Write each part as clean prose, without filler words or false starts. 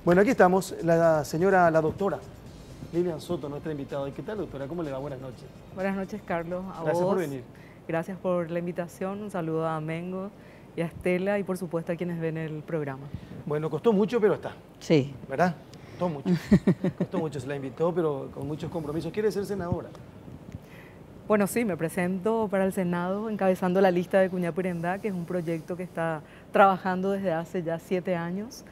Bueno, aquí estamos, la doctora Lilian Soto, nuestra invitada. ¿Y qué tal, doctora? ¿Cómo le va? Buenas noches. Buenas noches, Carlos. Gracias por venir. Gracias por la invitación. Un saludo a Mengo y a Estela y, por supuesto, a quienes ven el programa. Bueno, costó mucho, pero está. Sí. ¿Verdad? Costó mucho. Costó mucho. Se la invitó, pero con muchos compromisos. ¿Quiere ser senadora? Bueno, sí, me presento para el Senado encabezando la lista de Cuñapurendá, que es un proyecto que está trabajando desde hace ya 7 años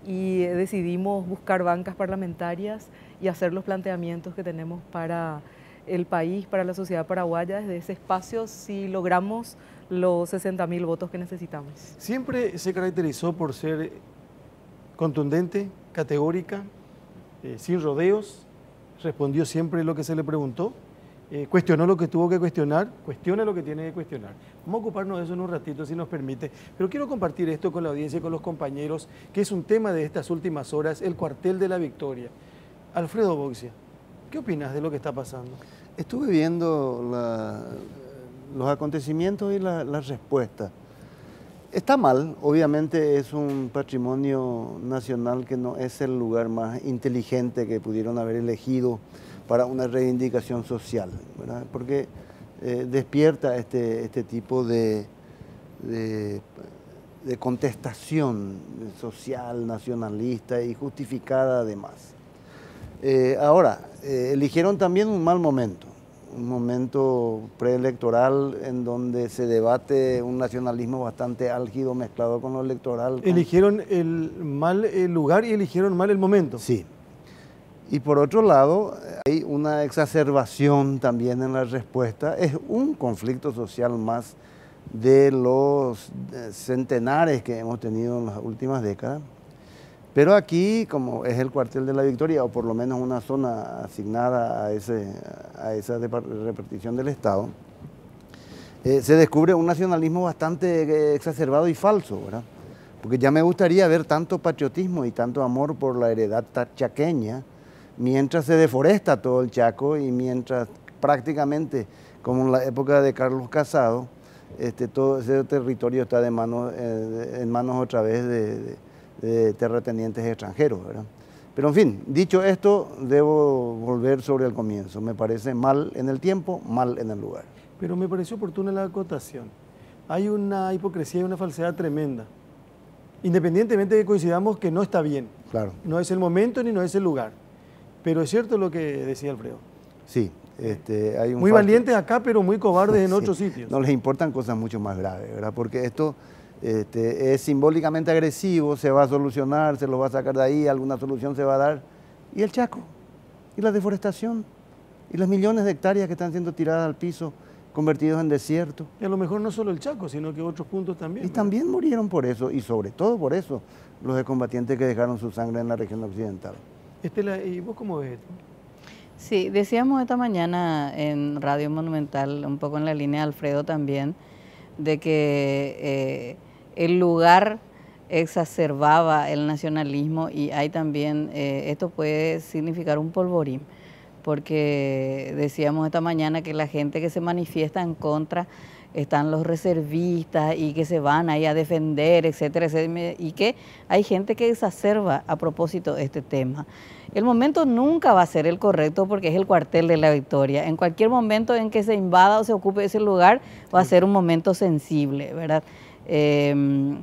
y decidimos buscar bancas parlamentarias y hacer los planteamientos que tenemos para el país, para la sociedad paraguaya, desde ese espacio si logramos los 60.000 votos que necesitamos. Siempre se caracterizó por ser contundente, categórica, sin rodeos, respondió siempre lo que se le preguntó. Cuestionó lo que tuvo que cuestionar, cuestiona lo que tiene que cuestionar. Vamos a ocuparnos de eso en un ratito, si nos permite. Pero quiero compartir esto con la audiencia y con los compañeros, que es un tema de estas últimas horas, el cuartel de la Victoria. Alfredo Boxia, ¿qué opinas de lo que está pasando? Estuve viendo los acontecimientos y las respuestas. Está mal, obviamente es un patrimonio nacional que no es el lugar más inteligente que pudieron haber elegido para una reivindicación social, ¿verdad? Porque despierta este tipo de contestación social, nacionalista y justificada además. Ahora, eligieron también un mal momento, un momento preelectoral en donde se debate un nacionalismo bastante álgido mezclado con lo electoral. Eligieron el lugar y eligieron mal el momento. Sí. Y por otro lado, hay una exacerbación también en la respuesta. Es un conflicto social más de los centenares que hemos tenido en las últimas décadas. Pero aquí, como es el cuartel de la Victoria, o por lo menos una zona asignada a esa repartición del Estado, se descubre un nacionalismo bastante exacerbado y falso, ¿verdad? Porque ya me gustaría ver tanto patriotismo y tanto amor por la heredad chaqueña, mientras se deforesta todo el Chaco y mientras prácticamente, como en la época de Carlos Casado, todo ese territorio está en manos otra vez de terratenientes extranjeros, ¿verdad? Pero en fin, dicho esto, debo volver sobre el comienzo. Me parece mal en el tiempo, mal en el lugar. Pero me pareció oportuna la acotación. Hay una hipocresía y una falsedad tremenda. Independientemente de que coincidamos que no está bien. Claro. No es el momento ni no es el lugar. Pero es cierto lo que decía Alfredo. Sí. Hay muy valientes acá, pero muy cobardes en otros sitios. No les importan cosas mucho más graves, ¿verdad? Porque esto es simbólicamente agresivo, se va a solucionar, se lo va a sacar de ahí, alguna solución se va a dar. ¿Y el Chaco? ¿Y la deforestación? ¿Y las millones de hectáreas que están siendo tiradas al piso, convertidos en desierto? Y a lo mejor no solo el Chaco, sino que otros puntos también. Y también murieron por eso, y sobre todo por eso, los excombatientes que dejaron su sangre en la región occidental. Estela, ¿y vos cómo ves esto? Sí, decíamos esta mañana en Radio Monumental, un poco en la línea de Alfredo también, de que el lugar exacerbaba el nacionalismo y hay también, esto puede significar un polvorín, porque decíamos esta mañana que la gente que se manifiesta en contra están los reservistas y que se van ahí a defender, etcétera, etcétera, y que hay gente que exacerba a propósito este tema. El momento nunca va a ser el correcto porque es el cuartel de la Victoria. En cualquier momento en que se invada o se ocupe ese lugar va a ser un momento sensible, ¿verdad? Hay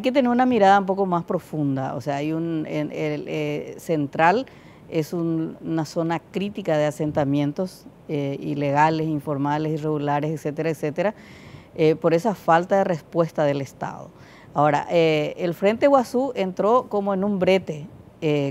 que tener una mirada un poco más profunda, o sea, hay Central es una zona crítica de asentamientos ilegales, informales, irregulares, etcétera, etcétera, por esa falta de respuesta del Estado. Ahora, el Frente Guazú entró como en un brete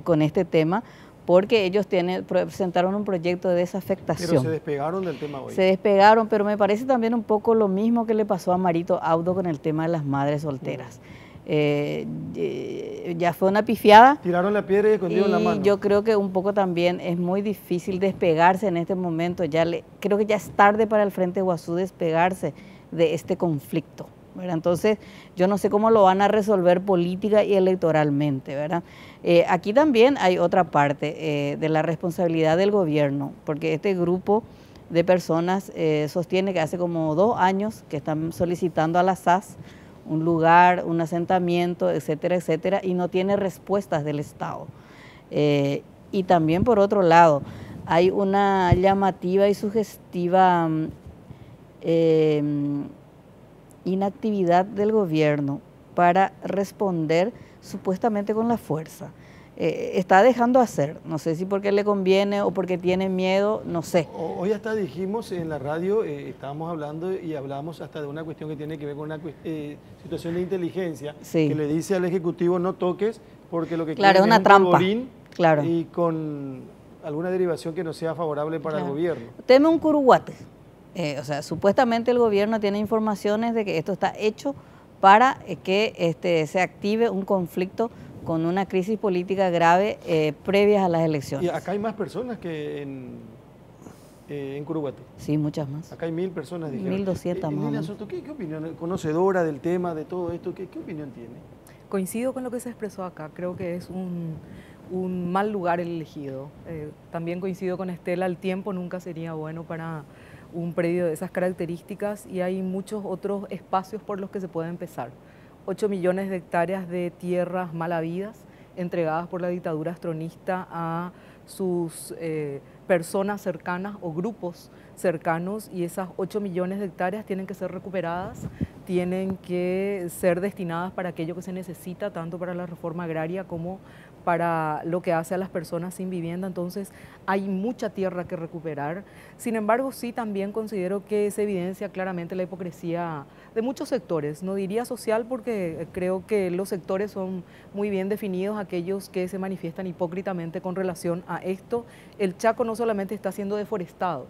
con este tema porque ellos presentaron un proyecto de desafectación. Pero se despegaron del tema hoy. Se despegaron, pero me parece también un poco lo mismo que le pasó a Marito Audo con el tema de las madres solteras. Ya fue una pifiada. Tiraron la piedra y escondieron la mano. Yo creo que un poco también es muy difícil despegarse en este momento. Creo que ya es tarde para el Frente Guazú despegarse de este conflicto, ¿verdad? Entonces, yo no sé cómo lo van a resolver política y electoralmente, ¿verdad? Aquí también hay otra parte de la responsabilidad del gobierno, porque este grupo de personas sostiene que hace como 2 años que están solicitando a la SAS un lugar, un asentamiento, etcétera, etcétera, y no tiene respuestas del Estado. Y también, por otro lado, hay una llamativa y sugestiva inactividad del gobierno para responder supuestamente con la fuerza. Está dejando hacer, no sé si porque le conviene o porque tiene miedo, no sé. Hoy hasta dijimos en la radio, estábamos hablando y hablábamos hasta de una cuestión que tiene que ver con una situación de inteligencia, Sí. que le dice al Ejecutivo no toques porque lo que Claro, quieren es una un trampa. polvorín Claro. y con alguna derivación que no sea favorable para el gobierno. Teme un curuguate. O sea, supuestamente el gobierno tiene informaciones de que esto está hecho para que se active un conflicto con una crisis política grave previas a las elecciones. Y acá hay más personas que en Curuguaté. Sí, muchas más. Acá hay 1000 personas, dijeron. 1200 más o Lilian menos. Soto, ¿qué opinión, conocedora del tema, de todo esto, qué opinión tiene? Coincido con lo que se expresó acá, creo que es un mal lugar el elegido. También coincido con Estela, el tiempo nunca sería bueno para un predio de esas características y hay muchos otros espacios por los que se puede empezar. 8 millones de hectáreas de tierras mal habidas entregadas por la dictadura astronista a sus personas cercanas o grupos cercanos, y esas 8 millones de hectáreas tienen que ser recuperadas, tienen que ser destinadas para aquello que se necesita, tanto para la reforma agraria como para lo que hace a las personas sin vivienda. Entonces hay mucha tierra que recuperar. Sin embargo, sí también considero que se evidencia claramente la hipocresía de muchos sectores. No diría social porque creo que los sectores son muy bien definidos, aquellos que se manifiestan hipócritamente con relación a esto. El Chaco no solamente está siendo deforestado,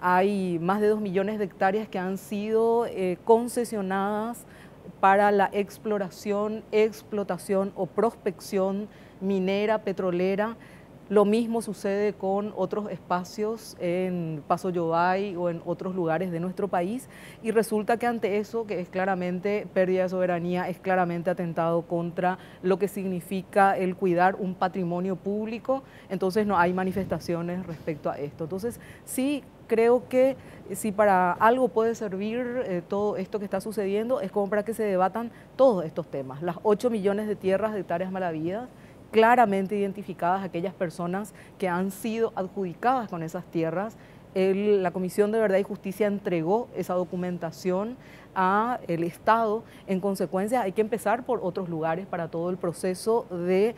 hay más de 2 millones de hectáreas que han sido concesionadas para la exploración, explotación o prospección minera, petrolera. Lo mismo sucede con otros espacios en Paso Yobay o en otros lugares de nuestro país, y resulta que ante eso, que es claramente pérdida de soberanía, es claramente atentado contra lo que significa el cuidar un patrimonio público, entonces no hay manifestaciones respecto a esto. Entonces sí creo que si para algo puede servir todo esto que está sucediendo, es como para que se debatan todos estos temas, las 8 millones de tierras, de hectáreas mal habidas, claramente identificadas aquellas personas que han sido adjudicadas con esas tierras. La Comisión de Verdad y Justicia entregó esa documentación al Estado. En consecuencia, hay que empezar por otros lugares para todo el proceso de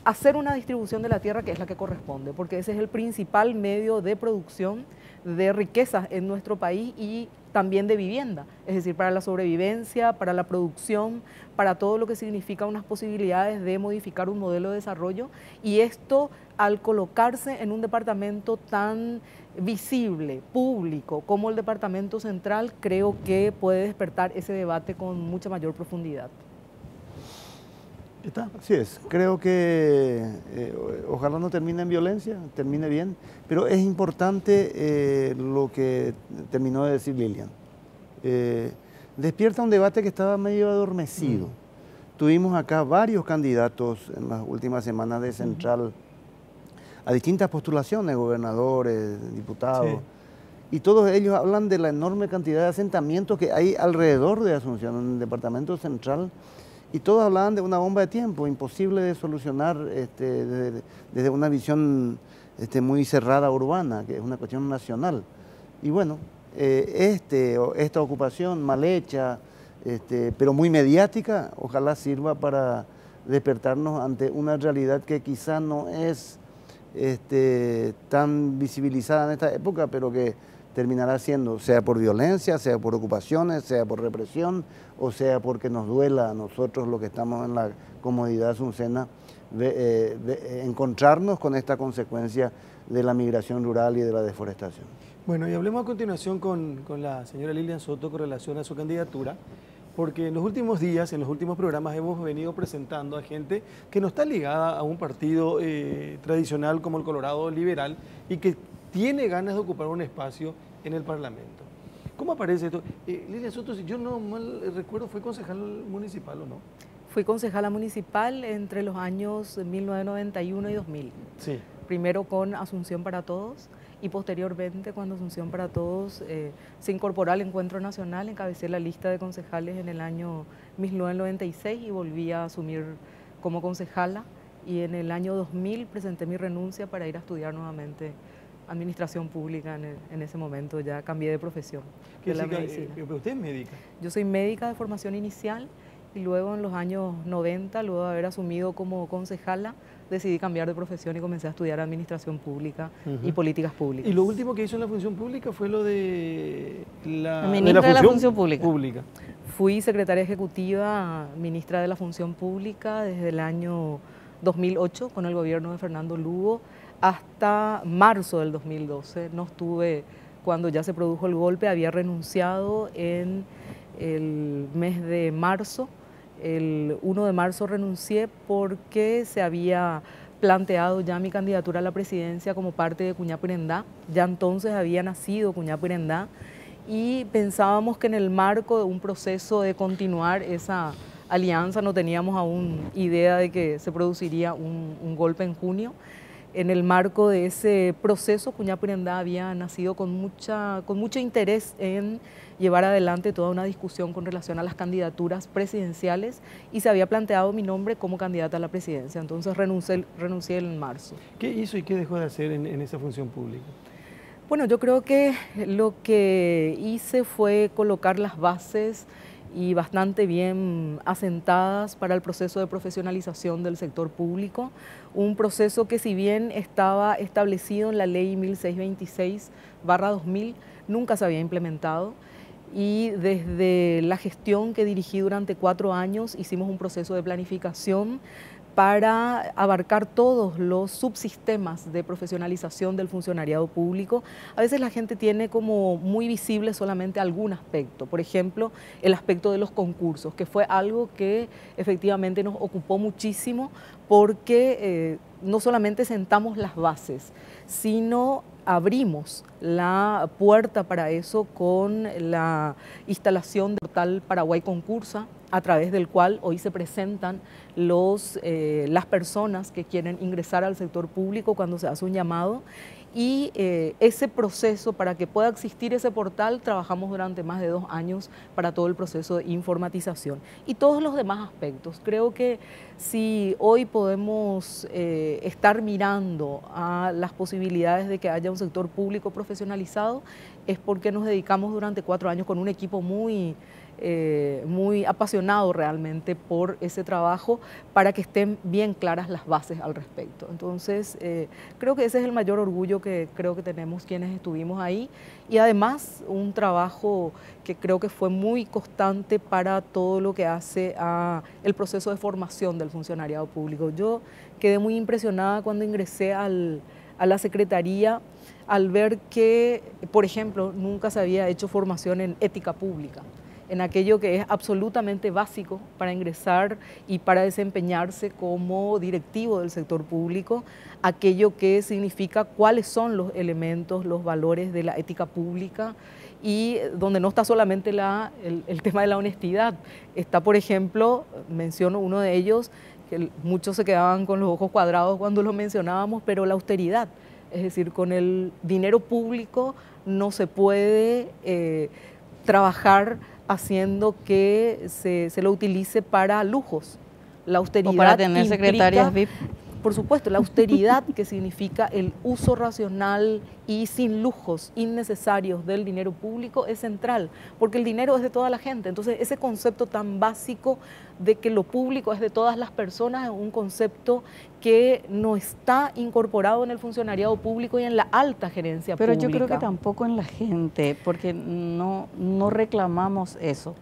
hacer una distribución de la tierra que es la que corresponde, porque ese es el principal medio de producción de riquezas en nuestro país y también de vivienda, es decir, para la sobrevivencia, para la producción, para todo lo que significa unas posibilidades de modificar un modelo de desarrollo, y esto al colocarse en un departamento tan visible, público, como el Departamento Central, creo que puede despertar ese debate con mucha mayor profundidad. ¿Está? Así es, creo que ojalá no termine en violencia, termine bien, pero es importante lo que terminó de decir Lilian. Despierta un debate que estaba medio adormecido. Tuvimos acá varios candidatos en las últimas semanas de Central a distintas postulaciones, gobernadores, diputados, y todos ellos hablan de la enorme cantidad de asentamientos que hay alrededor de Asunción, en el Departamento Central. Y todos hablaban de una bomba de tiempo, imposible de solucionar desde una visión muy cerrada urbana, que es una cuestión nacional. Y bueno, esta ocupación mal hecha, pero muy mediática, ojalá sirva para despertarnos ante una realidad que quizá no es tan visibilizada en esta época, pero que terminará siendo, sea por violencia, sea por ocupaciones, sea por represión, o sea porque nos duela a nosotros los que estamos en la comodidad asuncena, encontrarnos con esta consecuencia de la migración rural y de la deforestación. Bueno, y hablemos a continuación con la señora Lilian Soto con relación a su candidatura, porque en los últimos días, en los últimos programas hemos venido presentando a gente que no está ligada a un partido tradicional como el Colorado Liberal y que tiene ganas de ocupar un espacio en el Parlamento. ¿Cómo aparece esto? Lilian Soto, si yo no mal recuerdo, ¿fue concejal municipal o no? Fui concejala municipal entre los años 1991 y 2000. Sí. primero con Asunción para Todos y posteriormente cuando Asunción para Todos se incorporó al Encuentro Nacional, encabecé la lista de concejales en el año 1996 y volví a asumir como concejala, y en el año 2000 presenté mi renuncia para ir a estudiar nuevamente Administración Pública. En ese momento ya cambié de profesión, de la medicina. ¿Pero usted es médica? Yo soy médica de formación inicial y luego en los años 90, luego de haber asumido como concejala, decidí cambiar de profesión y comencé a estudiar Administración Pública y Políticas Públicas. Y lo último que hizo en la función pública fue lo de la ministra de la Función Pública. Fui secretaria ejecutiva, ministra de la Función Pública desde el año 2008 con el gobierno de Fernando Lugo hasta marzo del 2012. No estuve cuando ya se produjo el golpe, había renunciado en el mes de marzo. El 1 de marzo renuncié porque se había planteado ya mi candidatura a la presidencia como parte de Cuñapirendá. Ya entonces había nacido Cuñapirendá y pensábamos que en el marco de un proceso de continuar esa alianza, no teníamos aún idea de que se produciría un golpe en junio. En el marco de ese proceso, Cuñapirendá había nacido con mucho interés en llevar adelante toda una discusión con relación a las candidaturas presidenciales y se había planteado mi nombre como candidata a la presidencia. Entonces renuncié en marzo. ¿Qué hizo y qué dejó de hacer en esa función pública? Bueno, yo creo que lo que hice fue colocar las bases y bastante bien asentadas para el proceso de profesionalización del sector público, un proceso que si bien estaba establecido en la ley 1626/2000, nunca se había implementado, y desde la gestión que dirigí durante 4 años hicimos un proceso de planificación para abarcar todos los subsistemas de profesionalización del funcionariado público. A veces la gente tiene como muy visible solamente algún aspecto, por ejemplo, el aspecto de los concursos, que fue algo que efectivamente nos ocupó muchísimo porque no solamente sentamos las bases, sino abrimos la puerta para eso con la instalación del portal Paraguay Concursa, a través del cual hoy se presentan las personas que quieren ingresar al sector público cuando se hace un llamado. Y ese proceso, para que pueda existir ese portal, trabajamos durante más de 2 años para todo el proceso de informatización y todos los demás aspectos. Creo que si hoy podemos estar mirando a las posibilidades de que haya un sector público profesionalizado, es porque nos dedicamos durante 4 años con un equipo muy apasionado realmente por ese trabajo, para que estén bien claras las bases al respecto. Entonces, creo que ese es el mayor orgullo que creo que tenemos quienes estuvimos ahí, y además un trabajo que creo que fue muy constante para todo lo que hace a el proceso de formación del funcionariado público. Yo quedé muy impresionada cuando ingresé a la Secretaría al ver que, por ejemplo, nunca se había hecho formación en ética pública, en aquello que es absolutamente básico para ingresar y para desempeñarse como directivo del sector público, aquello que significa cuáles son los elementos, los valores de la ética pública, y donde no está solamente el tema de la honestidad. Está, por ejemplo, menciono uno de ellos, que muchos se quedaban con los ojos cuadrados cuando lo mencionábamos, pero la austeridad. Es decir, con el dinero público no se puede trabajar haciendo que se lo utilice para lujos. La austeridad o para tener implica, secretarias VIP. Por supuesto, la austeridad, que significa el uso racional y sin lujos innecesarios del dinero público, es central, porque el dinero es de toda la gente. Entonces, ese concepto tan básico de que lo público es de todas las personas es un concepto que no está incorporado en el funcionariado público y en la alta gerencia pública. Pero yo creo que tampoco en la gente, porque no reclamamos eso.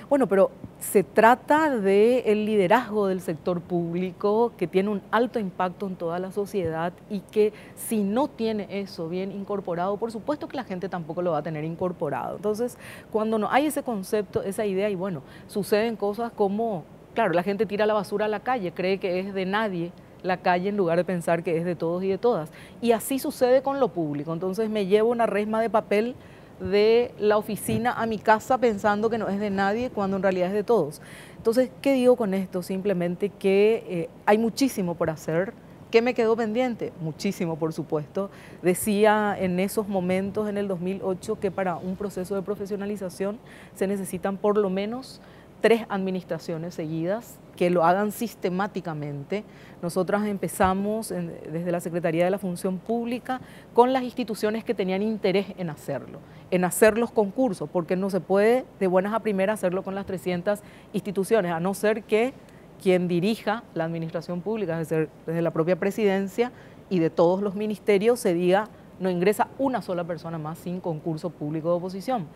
Bueno, pero se trata del liderazgo del sector público, que tiene un alto impacto en toda la sociedad, y que si no tiene eso bien incorporado, por supuesto que la gente tampoco lo va a tener incorporado. Entonces, cuando no hay ese concepto, esa idea, y bueno, suceden cosas como, claro, la gente tira la basura a la calle, cree que es de nadie la calle en lugar de pensar que es de todos y de todas. Y así sucede con lo público. Entonces me llevo una resma de papel de la oficina a mi casa pensando que no es de nadie, cuando en realidad es de todos. Entonces, ¿qué digo con esto? Simplemente que hay muchísimo por hacer, ¿Qué me quedó pendiente? Muchísimo, por supuesto. Decía en esos momentos, en el 2008, que para un proceso de profesionalización se necesitan por lo menos 3 administraciones seguidas que lo hagan sistemáticamente. Nosotras empezamos desde la Secretaría de la Función Pública con las instituciones que tenían interés en hacerlo, en hacer los concursos, porque no se puede de buenas a primeras hacerlo con las 300 instituciones, a no ser que quien dirija la administración pública, desde la propia presidencia y de todos los ministerios, se diga no ingresa una sola persona más sin concurso público de oposición.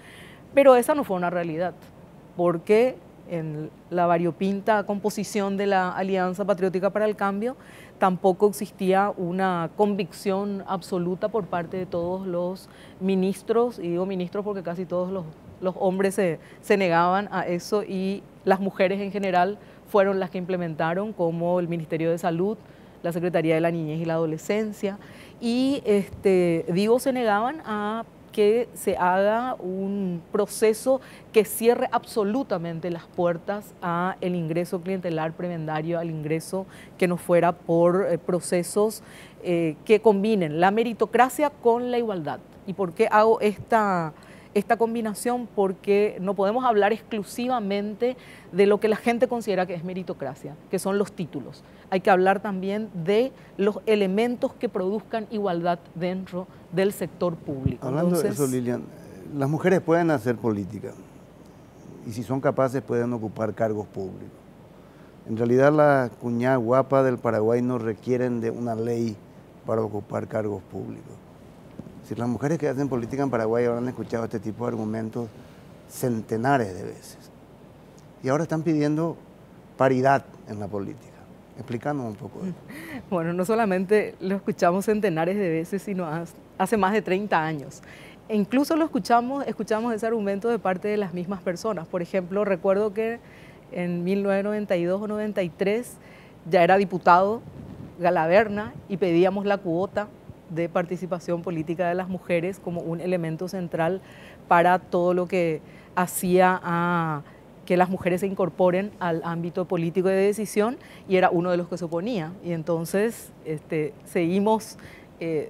Pero esa no fue una realidad, porque en la variopinta composición de la Alianza Patriótica para el Cambio tampoco existía una convicción absoluta por parte de todos los ministros, y digo ministros porque casi todos los hombres se negaban a eso, y las mujeres en general fueron las que implementaron, como el Ministerio de Salud, la Secretaría de la Niñez y la Adolescencia, y se negaban a que se haga un proceso que cierre absolutamente las puertas a el ingreso clientelar prebendario, al ingreso que no fuera por procesos que combinen la meritocracia con la igualdad. ¿Y por qué hago esta combinación? Porque no podemos hablar exclusivamente de lo que la gente considera que es meritocracia, que son los títulos. Hay que hablar también de los elementos que produzcan igualdad dentro del sector público. Hablando de eso, Lilian, las mujeres pueden hacer política y si son capaces pueden ocupar cargos públicos. En realidad las cuñadas guapas del Paraguay no requieren de una ley para ocupar cargos públicos. Si las mujeres que hacen política en Paraguay habrán escuchado este tipo de argumentos centenares de veces. Y ahora están pidiendo paridad en la política. Explícanos un poco eso. Bueno, no solamente lo escuchamos centenares de veces, sino hace más de 30 años. E incluso escuchamos ese argumento de parte de las mismas personas. Por ejemplo, recuerdo que en 1992 o 93 ya era diputado Galaverna y pedíamos la cuota de participación política de las mujeres como un elemento central para todo lo que hacía a que las mujeres se incorporen al ámbito político de decisión, y era uno de los que se oponía. Y entonces seguimos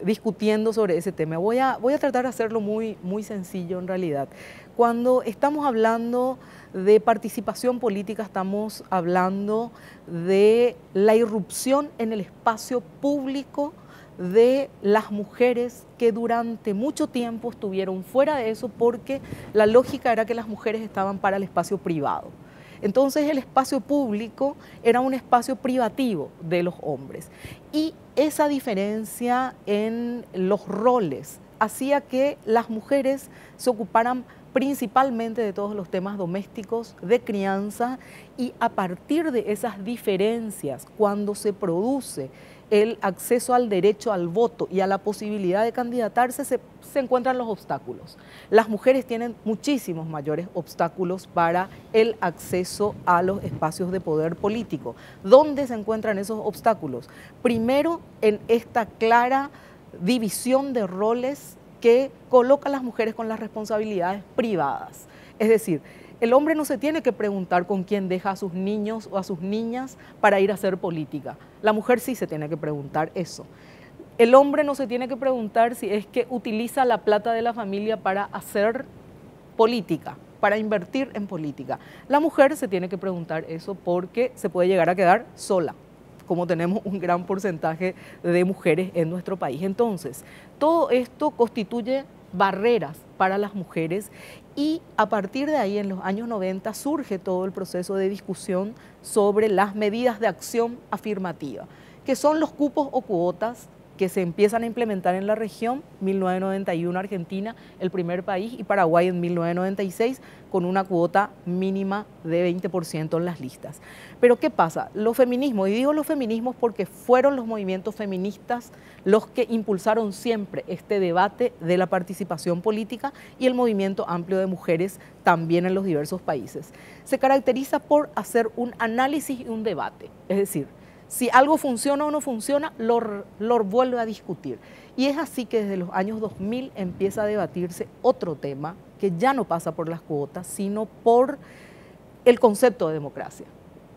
discutiendo sobre ese tema. Voy a tratar de hacerlo muy, muy sencillo en realidad. Cuando estamos hablando de participación política, estamos hablando de la irrupción en el espacio público de las mujeres que durante mucho tiempo estuvieron fuera de eso, porque la lógica era que las mujeres estaban para el espacio privado. Entonces el espacio público era un espacio privativo de los hombres, y esa diferencia en los roles hacía que las mujeres se ocuparan principalmente de todos los temas domésticos, de crianza, y a partir de esas diferencias, cuando se produce el acceso al derecho al voto y a la posibilidad de candidatarse, se encuentran los obstáculos. Las mujeres tienen muchísimos mayores obstáculos para el acceso a los espacios de poder político. ¿Dónde se encuentran esos obstáculos? Primero, en esta clara división de roles que coloca a las mujeres con las responsabilidades privadas. Es decir, el hombre no se tiene que preguntar con quién deja a sus niños o a sus niñas para ir a hacer política. La mujer sí se tiene que preguntar eso. El hombre no se tiene que preguntar si es que utiliza la plata de la familia para hacer política, para invertir en política. La mujer se tiene que preguntar eso porque se puede llegar a quedar sola, como tenemos un gran porcentaje de mujeres en nuestro país. Entonces, todo esto constituye barreras para las mujeres, y a partir de ahí, en los años 90, surge todo el proceso de discusión sobre las medidas de acción afirmativa, que son los cupos o cuotas que se empiezan a implementar en la región. 1991 Argentina, el primer país, y Paraguay en 1996, con una cuota mínima de 20% en las listas. Pero ¿qué pasa? Los feminismos, y digo los feminismos porque fueron los movimientos feministas los que impulsaron siempre este debate de la participación política, y el movimiento amplio de mujeres también en los diversos países. Se caracteriza por hacer un análisis y un debate, es decir, si algo funciona o no funciona, lo vuelve a discutir. Y es así que desde los años 2000 empieza a debatirse otro tema que ya no pasa por las cuotas, sino por el concepto de democracia.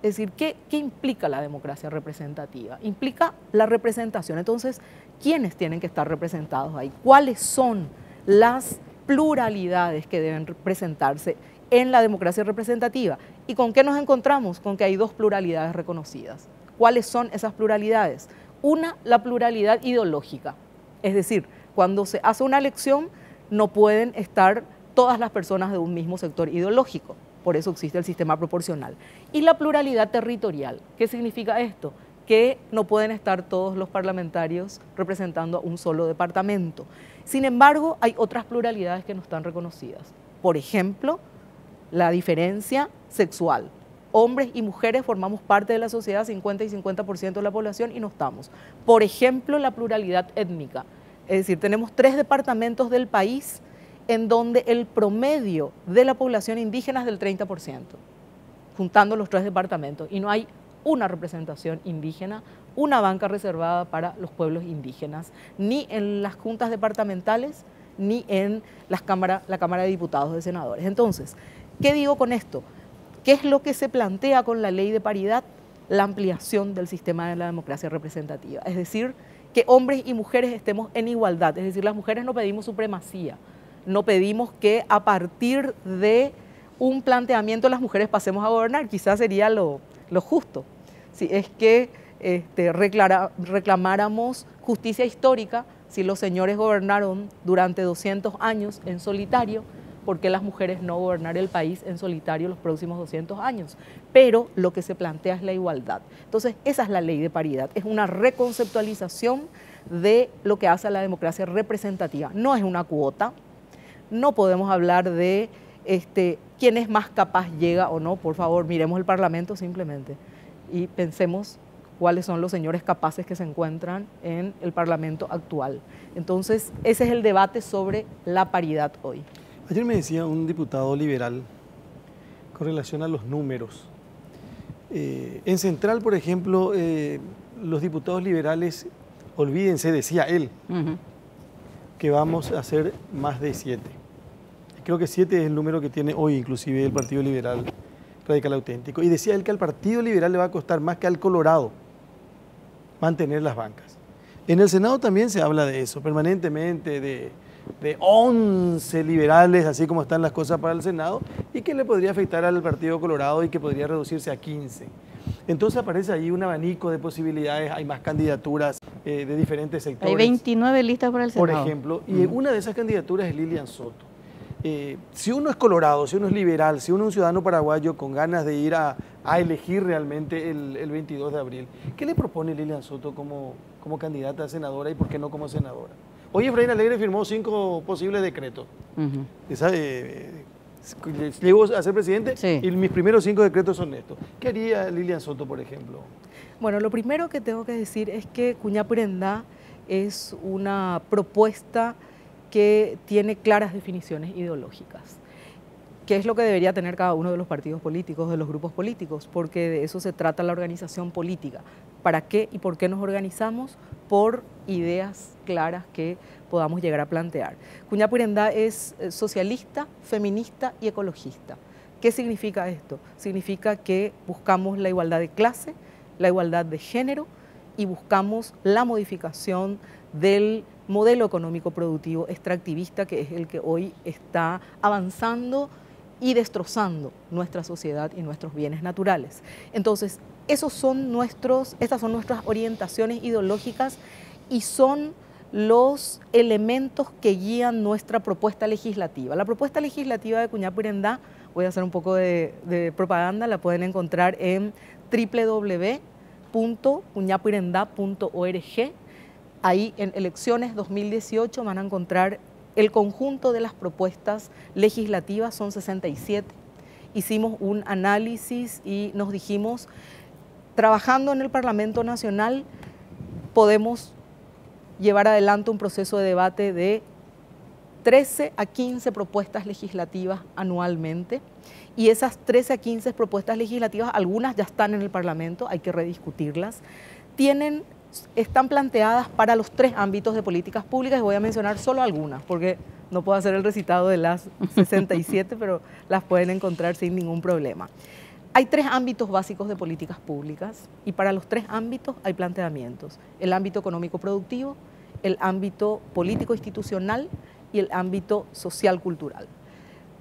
Es decir, ¿qué implica la democracia representativa? Implica la representación. Entonces, ¿quiénes tienen que estar representados ahí? ¿Cuáles son las pluralidades que deben presentarse en la democracia representativa? ¿Y con qué nos encontramos? Con que hay dos pluralidades reconocidas. ¿Cuáles son esas pluralidades? Una, la pluralidad ideológica. Es decir, cuando se hace una elección no pueden estar todas las personas de un mismo sector ideológico. Por eso existe el sistema proporcional. Y la pluralidad territorial. ¿Qué significa esto? Que no pueden estar todos los parlamentarios representando a un solo departamento. Sin embargo, hay otras pluralidades que no están reconocidas. Por ejemplo, la diferencia sexual. Hombres y mujeres formamos parte de la sociedad, 50 y 50% de la población, y no estamos. Por ejemplo, la pluralidad étnica. Es decir, tenemos 3 departamentos del país en donde el promedio de la población indígena es del 30%, juntando los 3 departamentos, y no hay una representación indígena, una banca reservada para los pueblos indígenas, ni en las juntas departamentales, ni en la Cámara de Diputados de Senadores. Entonces, ¿qué digo con esto? ¿Qué es lo que se plantea con la ley de paridad? La ampliación del sistema de la democracia representativa, es decir, que hombres y mujeres estemos en igualdad, es decir, las mujeres no pedimos supremacía, no pedimos que a partir de un planteamiento las mujeres pasemos a gobernar, quizás sería lo justo, si es que reclamáramos justicia histórica, si los señores gobernaron durante 200 años en solitario, ¿por qué las mujeres no gobernar el país en solitario los próximos 200 años? Pero lo que se plantea es la igualdad. Entonces, esa es la ley de paridad, es una reconceptualización de lo que hace a la democracia representativa. No es una cuota, no podemos hablar de quién es más capaz, llega o no. Por favor, miremos el Parlamento simplemente y pensemos cuáles son los señores capaces que se encuentran en el Parlamento actual. Entonces, ese es el debate sobre la paridad hoy. Ayer me decía un diputado liberal con relación a los números. En Central, por ejemplo, los diputados liberales, olvídense, decía él, que vamos a hacer más de 7. Creo que 7 es el número que tiene hoy inclusive el Partido Liberal Radical Auténtico. Y decía él que al Partido Liberal le va a costar más que al Colorado mantener las bancas. En el Senado también se habla de eso, permanentemente, de 11 liberales, así como están las cosas para el Senado, y que le podría afectar al Partido Colorado y que podría reducirse a 15. Entonces aparece ahí un abanico de posibilidades, hay más candidaturas de diferentes sectores. Hay 29 listas para el Senado. Por ejemplo, y una de esas candidaturas es Lilian Soto. Si uno es colorado, si uno es liberal, si uno es un ciudadano paraguayo con ganas de ir a elegir realmente el 22 de abril, ¿qué le propone Lilian Soto como candidata a senadora y por qué no como senadora? Hoy Efraín Alegre firmó 5 posibles decretos. Llegó a ser presidente, sí, y mis primeros 5 decretos son estos. ¿Qué haría Lilian Soto, por ejemplo? Bueno, lo primero que tengo que decir es que Cuñapurendá es una propuesta que tiene claras definiciones ideológicas, que es lo que debería tener cada uno de los partidos políticos, de los grupos políticos, porque de eso se trata la organización política. ¿Para qué y por qué nos organizamos? Por ideas claras que podamos llegar a plantear. Cuñapurendá es socialista, feminista y ecologista. ¿Qué significa esto? Significa que buscamos la igualdad de clase, la igualdad de género y buscamos la modificación del modelo económico productivo extractivista, que es el que hoy está avanzando y destrozando nuestra sociedad y nuestros bienes naturales. Entonces, estas son nuestras orientaciones ideológicas y son los elementos que guían nuestra propuesta legislativa. La propuesta legislativa de Cuñapurendá, voy a hacer un poco de propaganda, la pueden encontrar en www.cuñapurendá.org. Ahí en elecciones 2018 van a encontrar el conjunto de las propuestas legislativas, son 67. Hicimos un análisis y nos dijimos, trabajando en el Parlamento Nacional, podemos llevar adelante un proceso de debate de 13 a 15 propuestas legislativas anualmente, y esas 13 a 15 propuestas legislativas, algunas ya están en el Parlamento, hay que rediscutirlas, están planteadas para los 3 ámbitos de políticas públicas, y voy a mencionar solo algunas, porque no puedo hacer el recitado de las 67, pero las pueden encontrar sin ningún problema. Hay 3 ámbitos básicos de políticas públicas y para los 3 ámbitos hay planteamientos. El ámbito económico-productivo, el ámbito político-institucional y el ámbito social-cultural.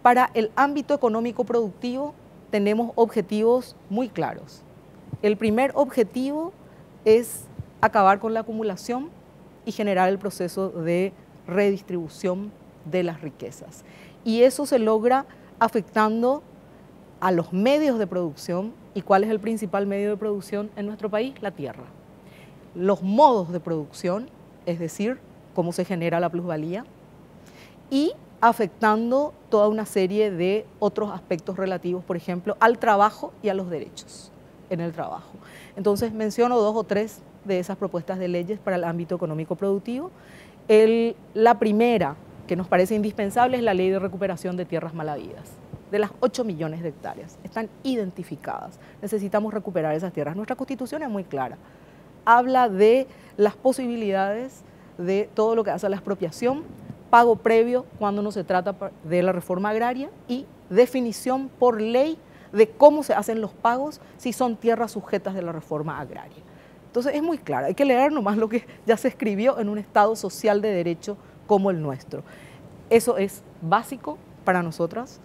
Para el ámbito económico-productivo tenemos objetivos muy claros. El primer objetivo es acabar con la acumulación y generar el proceso de redistribución de las riquezas. Y eso se logra afectando a los medios de producción. ¿Y cuál es el principal medio de producción en nuestro país? La tierra. Los modos de producción, es decir, cómo se genera la plusvalía, y afectando toda una serie de otros aspectos relativos, por ejemplo, al trabajo y a los derechos en el trabajo. Entonces menciono 2 o 3 de esas propuestas de leyes para el ámbito económico productivo. La primera, que nos parece indispensable, es la Ley de Recuperación de Tierras Malavidas. De las 8 millones de hectáreas están identificadas. Necesitamos recuperar esas tierras. Nuestra Constitución es muy clara. Habla de las posibilidades de todo lo que hace a la expropiación, pago previo cuando no se trata de la reforma agraria y definición por ley de cómo se hacen los pagos si son tierras sujetas de la reforma agraria. Entonces es muy claro, hay que leer nomás lo que ya se escribió en un Estado social de derecho como el nuestro. Eso es básico para nosotras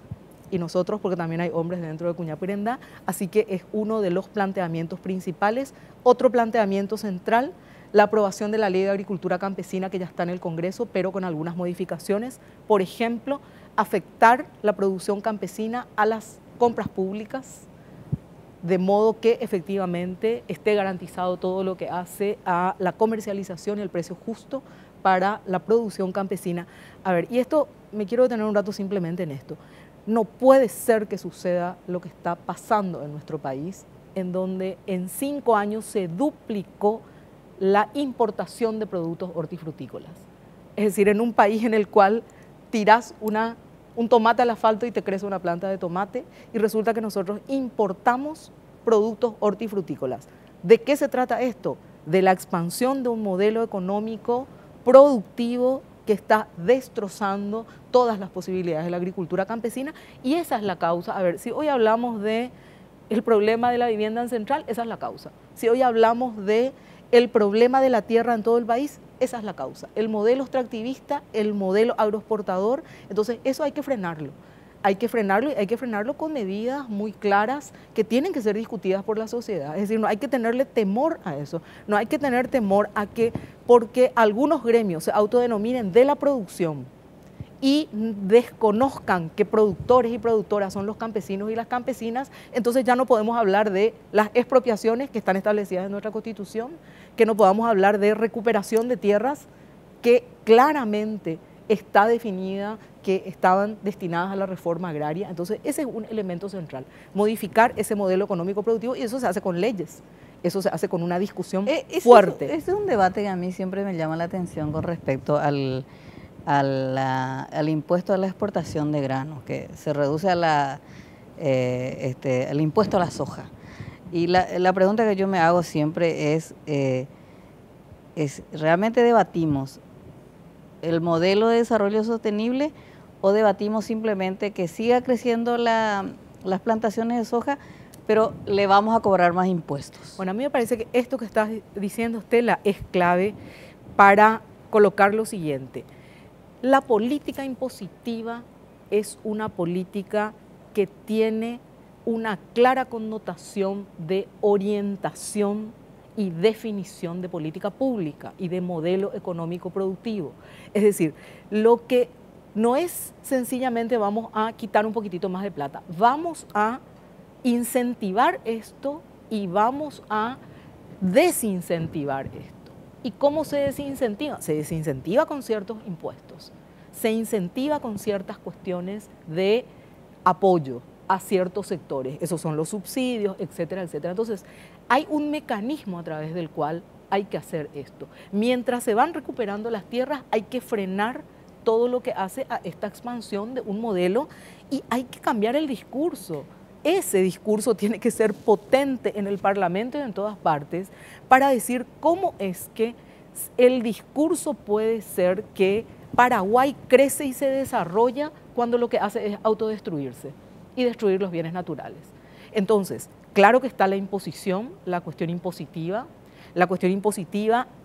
y nosotros, porque también hay hombres dentro de Cuñapirendá, así que es uno de los planteamientos principales. Otro planteamiento central, la aprobación de la Ley de Agricultura Campesina, que ya está en el Congreso, pero con algunas modificaciones. Por ejemplo, afectar la producción campesina a las compras públicas, de modo que efectivamente esté garantizado todo lo que hace a la comercialización y el precio justo para la producción campesina. A ver, y esto, me quiero detener un rato simplemente en esto. No puede ser que suceda lo que está pasando en nuestro país, en donde en 5 años se duplicó la importación de productos hortifrutícolas. Es decir, en un país en el cual tirás un tomate al asfalto y te crece una planta de tomate, y resulta que nosotros importamos productos hortifrutícolas. ¿De qué se trata esto? De la expansión de un modelo económico productivo que está destrozando todas las posibilidades de la agricultura campesina, y esa es la causa. A ver, si hoy hablamos del problema de la vivienda en Central, esa es la causa. Si hoy hablamos del problema de la tierra en todo el país, esa es la causa. El modelo extractivista, el modelo agroexportador, entonces eso hay que frenarlo. Hay que frenarlo y hay que frenarlo con medidas muy claras que tienen que ser discutidas por la sociedad. Es decir, no hay que tenerle temor a eso. No hay que tener temor a que, porque algunos gremios se autodenominen de la producción y desconozcan que productores y productoras son los campesinos y las campesinas, entonces ya no podemos hablar de las expropiaciones que están establecidas en nuestra Constitución, que no podamos hablar de recuperación de tierras que claramente está definida que estaban destinadas a la reforma agraria. Entonces ese es un elemento central, modificar ese modelo económico productivo, y eso se hace con leyes, eso se hace con una discusión fuerte. Ese es un debate que a mí siempre me llama la atención con respecto al impuesto a la exportación de granos, que se reduce a al impuesto a la soja. Y la pregunta que yo me hago siempre es ¿realmente debatimos el modelo de desarrollo sostenible o debatimos simplemente que siga creciendo las plantaciones de soja, pero le vamos a cobrar más impuestos? Bueno, a mí me parece que esto que estás diciendo, Estela, es clave para colocar lo siguiente. La política impositiva es una política que tiene una clara connotación de orientación y definición de política pública y de modelo económico productivo. Es decir, lo que no es sencillamente vamos a quitar un poquitito más de plata, vamos a incentivar esto y vamos a desincentivar esto. ¿Y cómo se desincentiva? Se desincentiva con ciertos impuestos, se incentiva con ciertas cuestiones de apoyo a ciertos sectores, esos son los subsidios, etcétera, etcétera. Entonces, hay un mecanismo a través del cual hay que hacer esto. Mientras se van recuperando las tierras, hay que frenar todo lo que hace a esta expansión de un modelo y hay que cambiar el discurso. Ese discurso tiene que ser potente en el Parlamento y en todas partes para decir cómo es que el discurso puede ser que Paraguay crece y se desarrolla cuando lo que hace es autodestruirse y destruir los bienes naturales. Entonces, claro que está la cuestión impositiva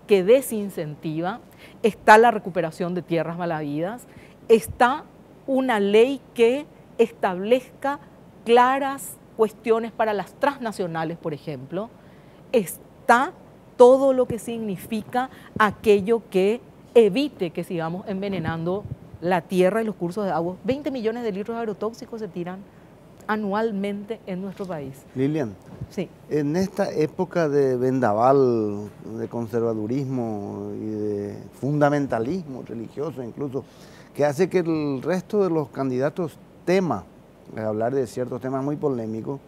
que desincentiva, está la recuperación de tierras malavidas, está una ley que establezca claras cuestiones para las transnacionales, por ejemplo, está todo lo que significa aquello que evite que sigamos envenenando la tierra y los cursos de agua. 20 millones de litros de agrotóxicos se tiran anualmente en nuestro país. Lilian, sí. En esta época de vendaval, de conservadurismo y de fundamentalismo religioso incluso, que hace que el resto de los candidatos hablar de ciertos temas muy polémicos,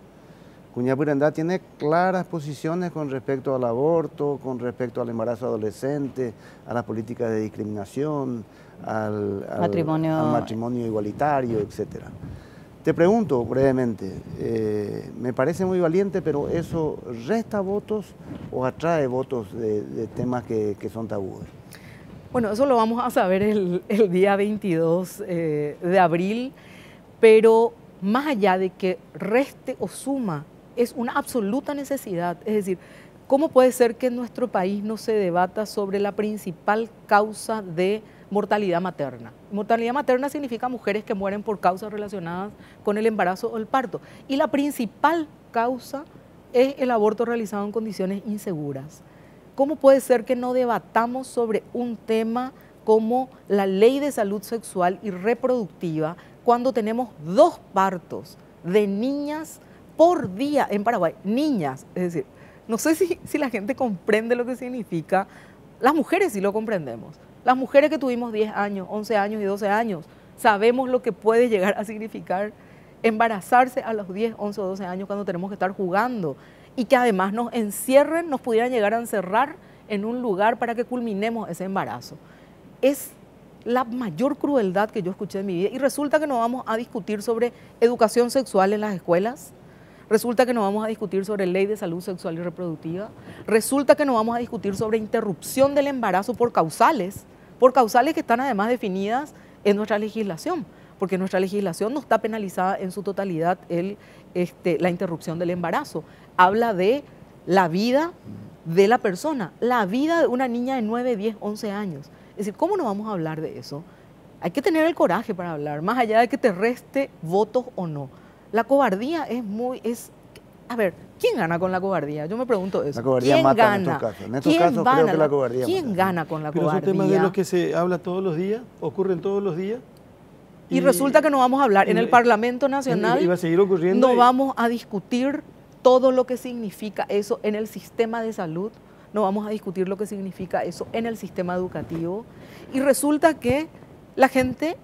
Cuñapirendá tiene claras posiciones con respecto al aborto, con respecto al embarazo adolescente, a las políticas de discriminación, al matrimonio igualitario, etc. Te pregunto brevemente, me parece muy valiente, pero ¿eso resta votos o atrae votos de temas que son tabúes? Bueno, eso lo vamos a saber el día 22 de abril, pero más allá de que reste o suma, es una absoluta necesidad. Es decir, ¿cómo puede ser que en nuestro país no se debata sobre la principal causa de mortalidad materna? Mortalidad materna significa mujeres que mueren por causas relacionadas con el embarazo o el parto. Y la principal causa es el aborto realizado en condiciones inseguras. ¿Cómo puede ser que no debatamos sobre un tema como la ley de salud sexual y reproductiva cuando tenemos 2 partos de niñas por día en Paraguay? Niñas, es decir, no sé si la gente comprende lo que significa. Las mujeres sí lo comprendemos. Las mujeres que tuvimos 10 años, 11 años y 12 años, sabemos lo que puede llegar a significar embarazarse a los 10, 11 o 12 años cuando tenemos que estar jugando y que además nos encierren, nos pudieran llegar a encerrar en un lugar para que culminemos ese embarazo. Es la mayor crueldad que yo escuché en mi vida y resulta que no vamos a discutir sobre educación sexual en las escuelas, resulta que no vamos a discutir sobre ley de salud sexual y reproductiva, resulta que no vamos a discutir sobre interrupción del embarazo por causales que están además definidas en nuestra legislación, porque nuestra legislación no está penalizada en su totalidad la interrupción del embarazo. Habla de la vida de la persona, la vida de una niña de 9, 10, 11 años. Es decir, ¿cómo no vamos a hablar de eso? Hay que tener el coraje para hablar, más allá de que te reste votos o no. La cobardía a ver, ¿quién gana con la cobardía? Yo me pregunto eso. La cobardía ¿Quién mata gana? en estos casos. En estos casos creo que la cobardía ¿Quién mata. gana con la Pero cobardía? son temas de los que se habla todos los días, ocurren todos los días. Y resulta que no vamos a hablar. En el Parlamento Nacional iba a seguir ocurriendo no vamos a discutir todo lo que significa eso en el sistema de salud, no vamos a discutir lo que significa eso en el sistema educativo. Y resulta que la gente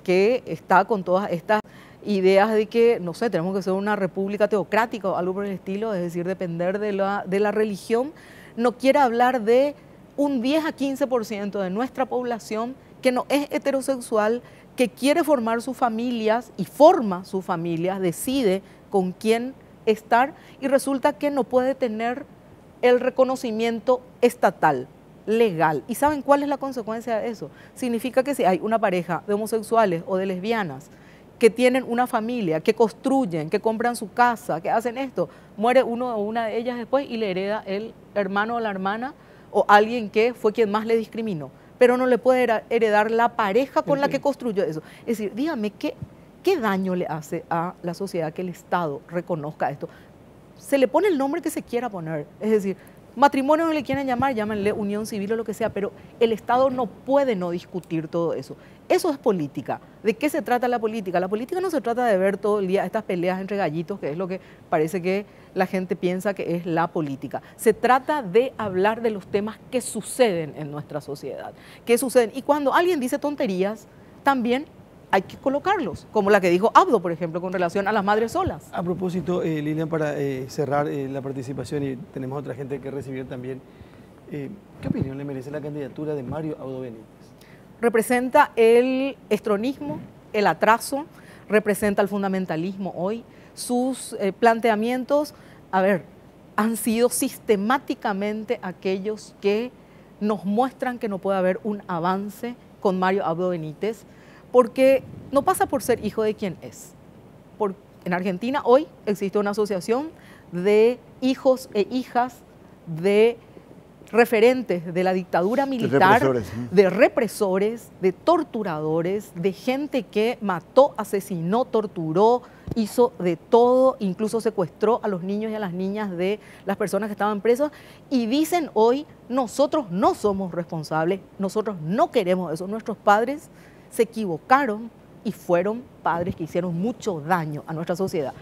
que está con todas estas ideas de que, no sé, tenemos que ser una república teocrática o algo por el estilo, es decir, depender de la religión, no quiere hablar de un 10 a 15% de nuestra población que no es heterosexual, que quiere formar sus familias y forma sus familias, decide con quién estar y resulta que no puede tener el reconocimiento estatal, legal. ¿Y saben cuál es la consecuencia de eso? Significa que si hay una pareja de homosexuales o de lesbianas que tienen una familia, que construyen, que compran su casa, que hacen esto, muere uno o una de ellas después y le hereda el hermano o la hermana o alguien que fue quien más le discriminó, pero no le puede heredar la pareja con la que construyó eso. Es decir, dígame, ¿qué daño le hace a la sociedad que el Estado reconozca esto? Se le pone el nombre que se quiera poner, es decir, matrimonio no le quieren llamar, llámenle unión civil o lo que sea, pero el Estado no puede no discutir todo eso. Eso es política. ¿De qué se trata la política? La política no se trata de ver todo el día estas peleas entre gallitos, que es lo que parece que la gente piensa que es la política. Se trata de hablar de los temas que suceden en nuestra sociedad, que suceden. Y cuando alguien dice tonterías, también hay que colocarlos, como la que dijo Abdo, por ejemplo, con relación a las madres solas. A propósito, Lilian, para cerrar la participación, y tenemos otra gente que recibir también, ¿qué opinión le merece la candidatura de Mario Abdo Benítez? Representa el estronismo, el atraso, representa el fundamentalismo hoy. Sus planteamientos, han sido sistemáticamente aquellos que nos muestran que no puede haber un avance con Mario Abdo Benítez, porque no pasa por ser hijo de quien es. En Argentina hoy existe una asociación de hijos e hijas de referentes de la dictadura militar, de represores, de torturadores, de gente que mató, asesinó, torturó, hizo de todo, incluso secuestró a los niños y a las niñas de las personas que estaban presas, y dicen hoy, nosotros no somos responsables, nosotros no queremos eso, nuestros padres se equivocaron y fueron padres que hicieron mucho daño a nuestra sociedad.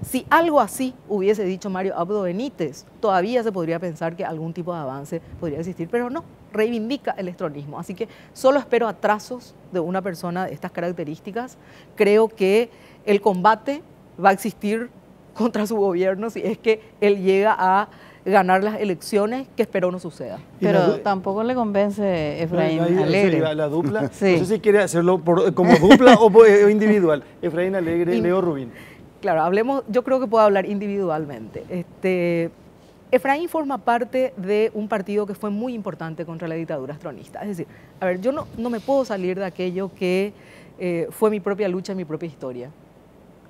Si algo así hubiese dicho Mario Abdo Benítez, todavía se podría pensar que algún tipo de avance podría existir, pero no, reivindica el estronismo. Así que solo espero atrasos de una persona de estas características. Creo que el combate va a existir contra su gobierno si es que él llega a ganar las elecciones, que espero no suceda. Pero tampoco le convence Efraín Alegre. La dupla, sí. No sé si quiere hacerlo como dupla o individual. Efraín Alegre, Leo Rubín. Claro, hablemos, yo creo que puedo hablar individualmente. Efraín forma parte de un partido que fue muy importante contra la dictadura astronista. Es decir, a ver, yo no me puedo salir de aquello que fue mi propia lucha, mi propia historia.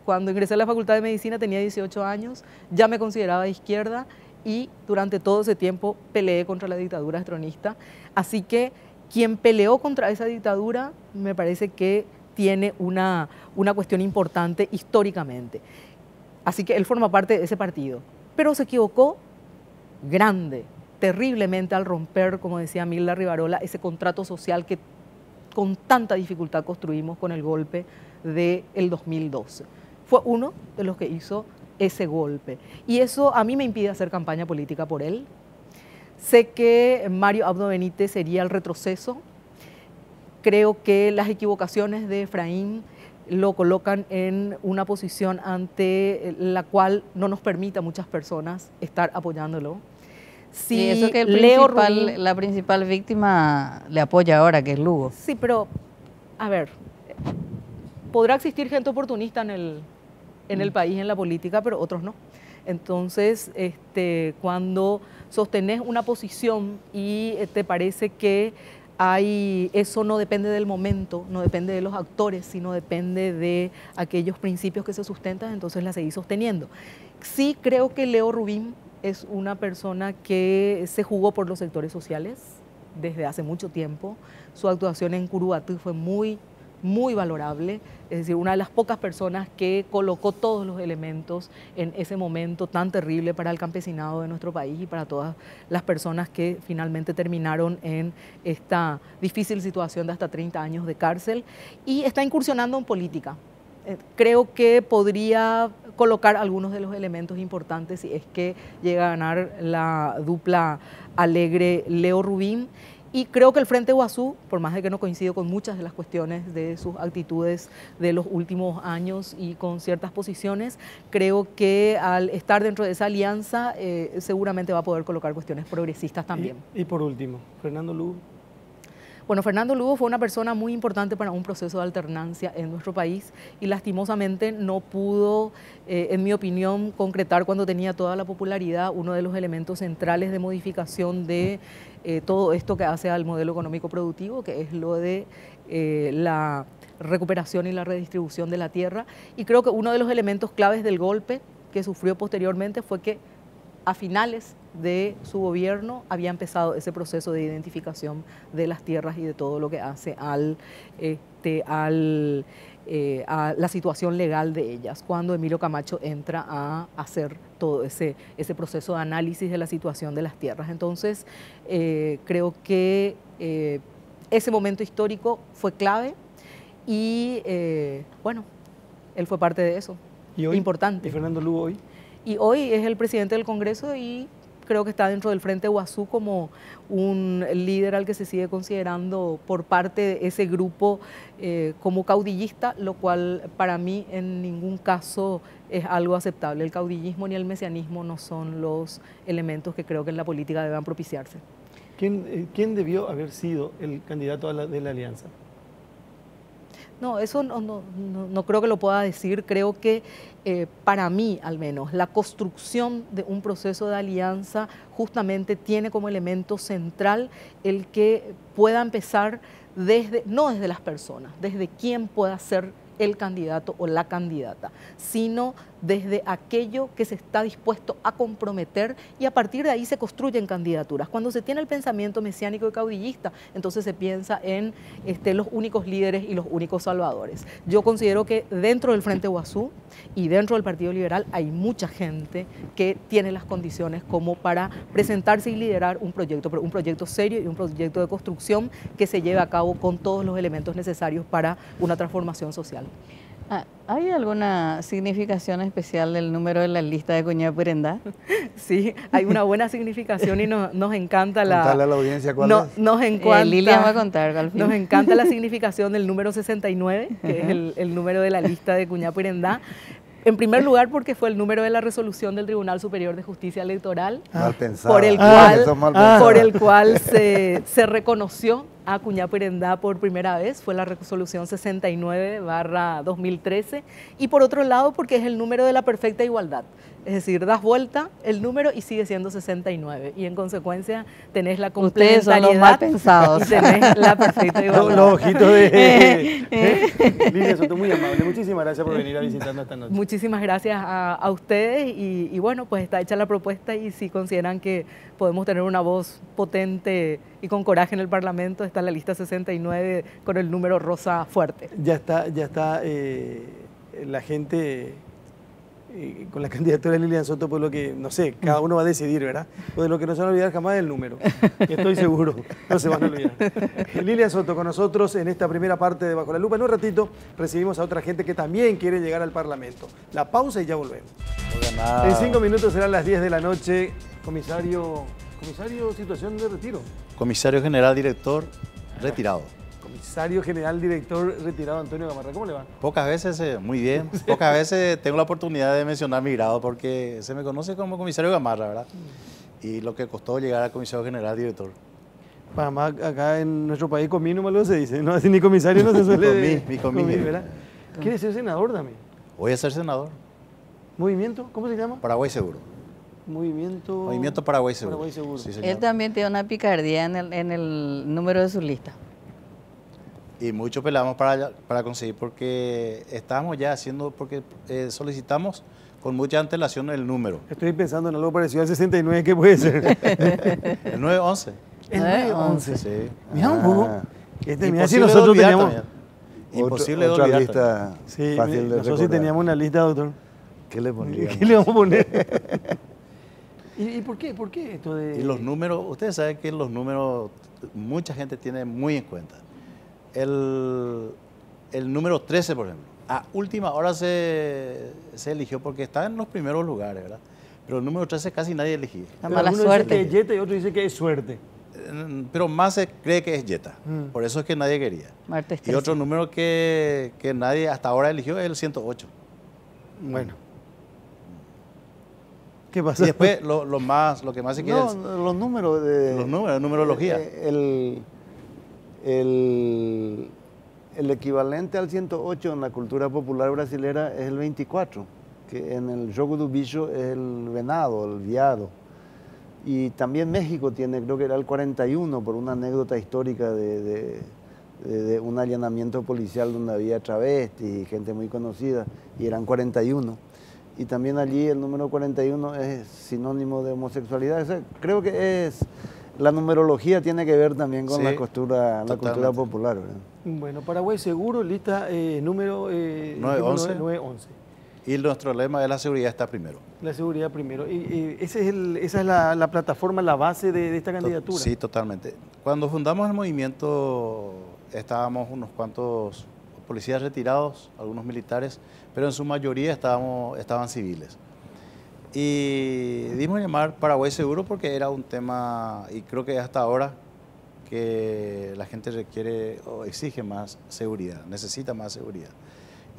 Cuando ingresé a la Facultad de Medicina tenía 18 años, ya me consideraba de izquierda y durante todo ese tiempo peleé contra la dictadura astronista. Así que quien peleó contra esa dictadura me parece que tiene una cuestión importante históricamente. Así que él forma parte de ese partido. Pero se equivocó grande, terriblemente al romper, como decía Milda Rivarola, ese contrato social que con tanta dificultad construimos con el golpe del 2012. Fue uno de los que hizo ese golpe. Y eso a mí me impide hacer campaña política por él. Sé que Mario Abdo Benítez sería el retroceso. Creo que las equivocaciones de Efraín lo colocan en una posición ante la cual no nos permite a muchas personas estar apoyándolo. Si y eso que la principal víctima le apoya ahora, que es Lugo. Sí, pero, a ver, podrá existir gente oportunista en el país, en la política, pero otros no. Entonces, cuando sostenés una posición y te parece que eso no depende del momento, no depende de los actores, sino depende de aquellos principios que se sustentan, entonces la seguís sosteniendo. Sí creo que Leo Rubín es una persona que se jugó por los sectores sociales desde hace mucho tiempo. Su actuación en Curubatú fue muy valorable, es decir, una de las pocas personas que colocó todos los elementos en ese momento tan terrible para el campesinado de nuestro país y para todas las personas que finalmente terminaron en esta difícil situación de hasta 30 años de cárcel, y está incursionando en política. Creo que podría colocar algunos de los elementos importantes si es que llega a ganar la dupla Alegre-Leo Rubín. Y creo que el Frente Guazú, por más de que no coincido con muchas de las cuestiones de sus actitudes de los últimos años y con ciertas posiciones, creo que al estar dentro de esa alianza seguramente va a poder colocar cuestiones progresistas también. Y por último, Fernando Lugo. Bueno, Fernando Lugo fue una persona muy importante para un proceso de alternancia en nuestro país y lastimosamente no pudo, en mi opinión, concretar cuando tenía toda la popularidad uno de los elementos centrales de modificación de todo esto que hace al modelo económico productivo, que es lo de la recuperación y la redistribución de la tierra. Y creo que uno de los elementos claves del golpe que sufrió posteriormente fue que a finales de su gobierno había empezado ese proceso de identificación de las tierras y de todo lo que hace a la situación legal de ellas, cuando Emilio Camacho entra a hacer todo ese proceso de análisis de la situación de las tierras. Entonces, creo que ese momento histórico fue clave y, bueno, él fue parte de eso. ¿Y hoy? Importante. ¿Y Fernando Lugo hoy? Y hoy es el presidente del Congreso y creo que está dentro del Frente Guazú como un líder al que se sigue considerando por parte de ese grupo como caudillista, lo cual para mí en ningún caso es algo aceptable. El caudillismo ni el mesianismo no son los elementos que creo que en la política deban propiciarse. ¿Quién debió haber sido el candidato de la alianza? No, eso no creo que lo pueda decir. Creo que para mí, al menos, la construcción de un proceso de alianza justamente tiene como elemento central el que pueda empezar no desde las personas, desde quién pueda ser el candidato o la candidata, sino desde aquello que se está dispuesto a comprometer, y a partir de ahí se construyen candidaturas. Cuando se tiene el pensamiento mesiánico y caudillista, entonces se piensa en los únicos líderes y los únicos salvadores. Yo considero que dentro del Frente Guazú y dentro del Partido Liberal hay mucha gente que tiene las condiciones como para presentarse y liderar un proyecto, pero un proyecto serio y un proyecto de construcción que se lleve a cabo con todos los elementos necesarios para una transformación social. ¿Hay alguna significación especial del número de la lista de Cuñapurendá? Sí, hay una buena significación y nos encanta la... Contarle a la audiencia cuál es. Nos encanta, Lilian va a contar al fin. Nos encanta la significación del número 69, que es el número de la lista de Cuñapurendá. En primer lugar, porque fue el número de la resolución del Tribunal Superior de Justicia Electoral, Mal pensado. por el cual se reconoció a Cuñapurendá por primera vez, fue la resolución 69/2013, y por otro lado porque es el número de la perfecta igualdad, es decir, das vuelta el número y sigue siendo 69, y en consecuencia tenés la Ustedes son los complementariedad mal pensados. y tenés la perfecta igualdad. Los ojitos de Lilia Soto, muy amable. Muchísimas gracias por venir a visitarnos esta noche. Muchísimas gracias a ustedes y bueno, pues está hecha la propuesta, y si consideran que podemos tener una voz potente y con coraje en el Parlamento, está la lista 69 con el número rosa fuerte. Ya está la gente con la candidatura de Lilian Soto, por lo que, no sé, cada uno va a decidir, ¿verdad? Pues de lo que no se van a olvidar jamás es el número. Estoy seguro, no se van a olvidar. Lilian Soto con nosotros en esta primera parte de Bajo la Lupa. En un ratito recibimos a otra gente que también quiere llegar al Parlamento. La pausa y ya volvemos. En 5 minutos serán las 10 de la noche. Comisario, situación de retiro. Comisario General Director, retirado. Comisario General Director retirado, Antonio Gamarra. ¿Cómo le va? Pocas veces, muy bien. Pocas veces tengo la oportunidad de mencionar mi grado porque se me conoce como Comisario Gamarra, ¿verdad? Y lo que costó llegar a Comisario General Director. Además, acá en nuestro país comí nomás lo se dice, no así ni comisario no se suele comí, ¿verdad? ¿Quiere ser senador también? Voy a ser senador. ¿Movimiento? ¿Cómo se llama? Paraguay Seguro. Movimiento Paraguay Seguro. Paraguay Seguro. Sí, señor. Él también tiene una picardía en el número de su lista. Y mucho pelamos para conseguir porque estábamos ya haciendo, porque solicitamos con mucha antelación el número. Estoy pensando en algo parecido al 69, ¿qué puede ser? El 911. El 911. Sí. Mira un poco. Imposible si nosotros de olvidar teníamos... también. Imposible de otra olvidar lista también. Sí, fácil de nosotros sí recordar. teníamos una lista, doctor. ¿Qué le pondríamos? ¿Qué le vamos a poner? ¿Y por qué? ¿Por qué esto de...? Y los números, ustedes saben que los números mucha gente tiene muy en cuenta. El número 13, por ejemplo, a última hora se eligió porque está en los primeros lugares, ¿verdad? Pero el número 13 casi nadie eligió. La mala Uno suerte. dice que es Jetta y otro dice que es suerte. Pero más se cree que es Jetta, por eso es que nadie quería. Martes Y 13. otro número que nadie hasta ahora eligió es el 108. Bueno. ¿Qué pasa? Y después lo que más se quiere es los números de... los números, numerología. El equivalente al 108 en la cultura popular brasilera es el 24, que en el jogo do bicho es el venado, el viado. Y también México tiene, creo que era el 41, por una anécdota histórica de un allanamiento policial donde había travestis y gente muy conocida, y eran 41. Y también allí el número 41 es sinónimo de homosexualidad. O sea, creo que es... La numerología tiene que ver también con Sí, la cultura totalmente. popular, ¿verdad? Bueno, Paraguay Seguro, lista número 911. Y nuestro lema es la seguridad está primero. La seguridad primero. Y esa es la plataforma, la base de esta candidatura. Sí, totalmente. Cuando fundamos el movimiento estábamos unos cuantos policías retirados, algunos militares, pero en su mayoría estaban civiles. Y dimos llamar Paraguay Seguro porque era un tema, y creo que hasta ahora, que la gente requiere o exige más seguridad, necesita más seguridad.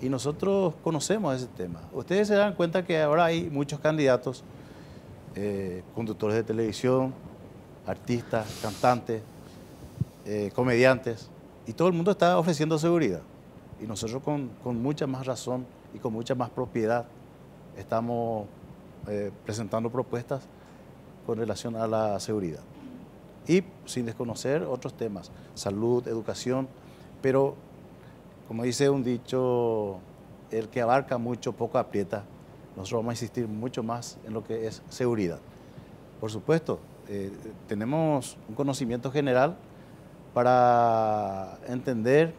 Y nosotros conocemos ese tema. Ustedes se dan cuenta que ahora hay muchos candidatos, conductores de televisión, artistas, cantantes, comediantes, y todo el mundo está ofreciendo seguridad. Y nosotros con mucha más razón y con mucha más propiedad estamos presentando propuestas con relación a la seguridad. Y sin desconocer otros temas, salud, educación, pero como dice un dicho, el que abarca mucho, poco aprieta. Nosotros vamos a insistir mucho más en lo que es seguridad. Por supuesto, tenemos un conocimiento general para entender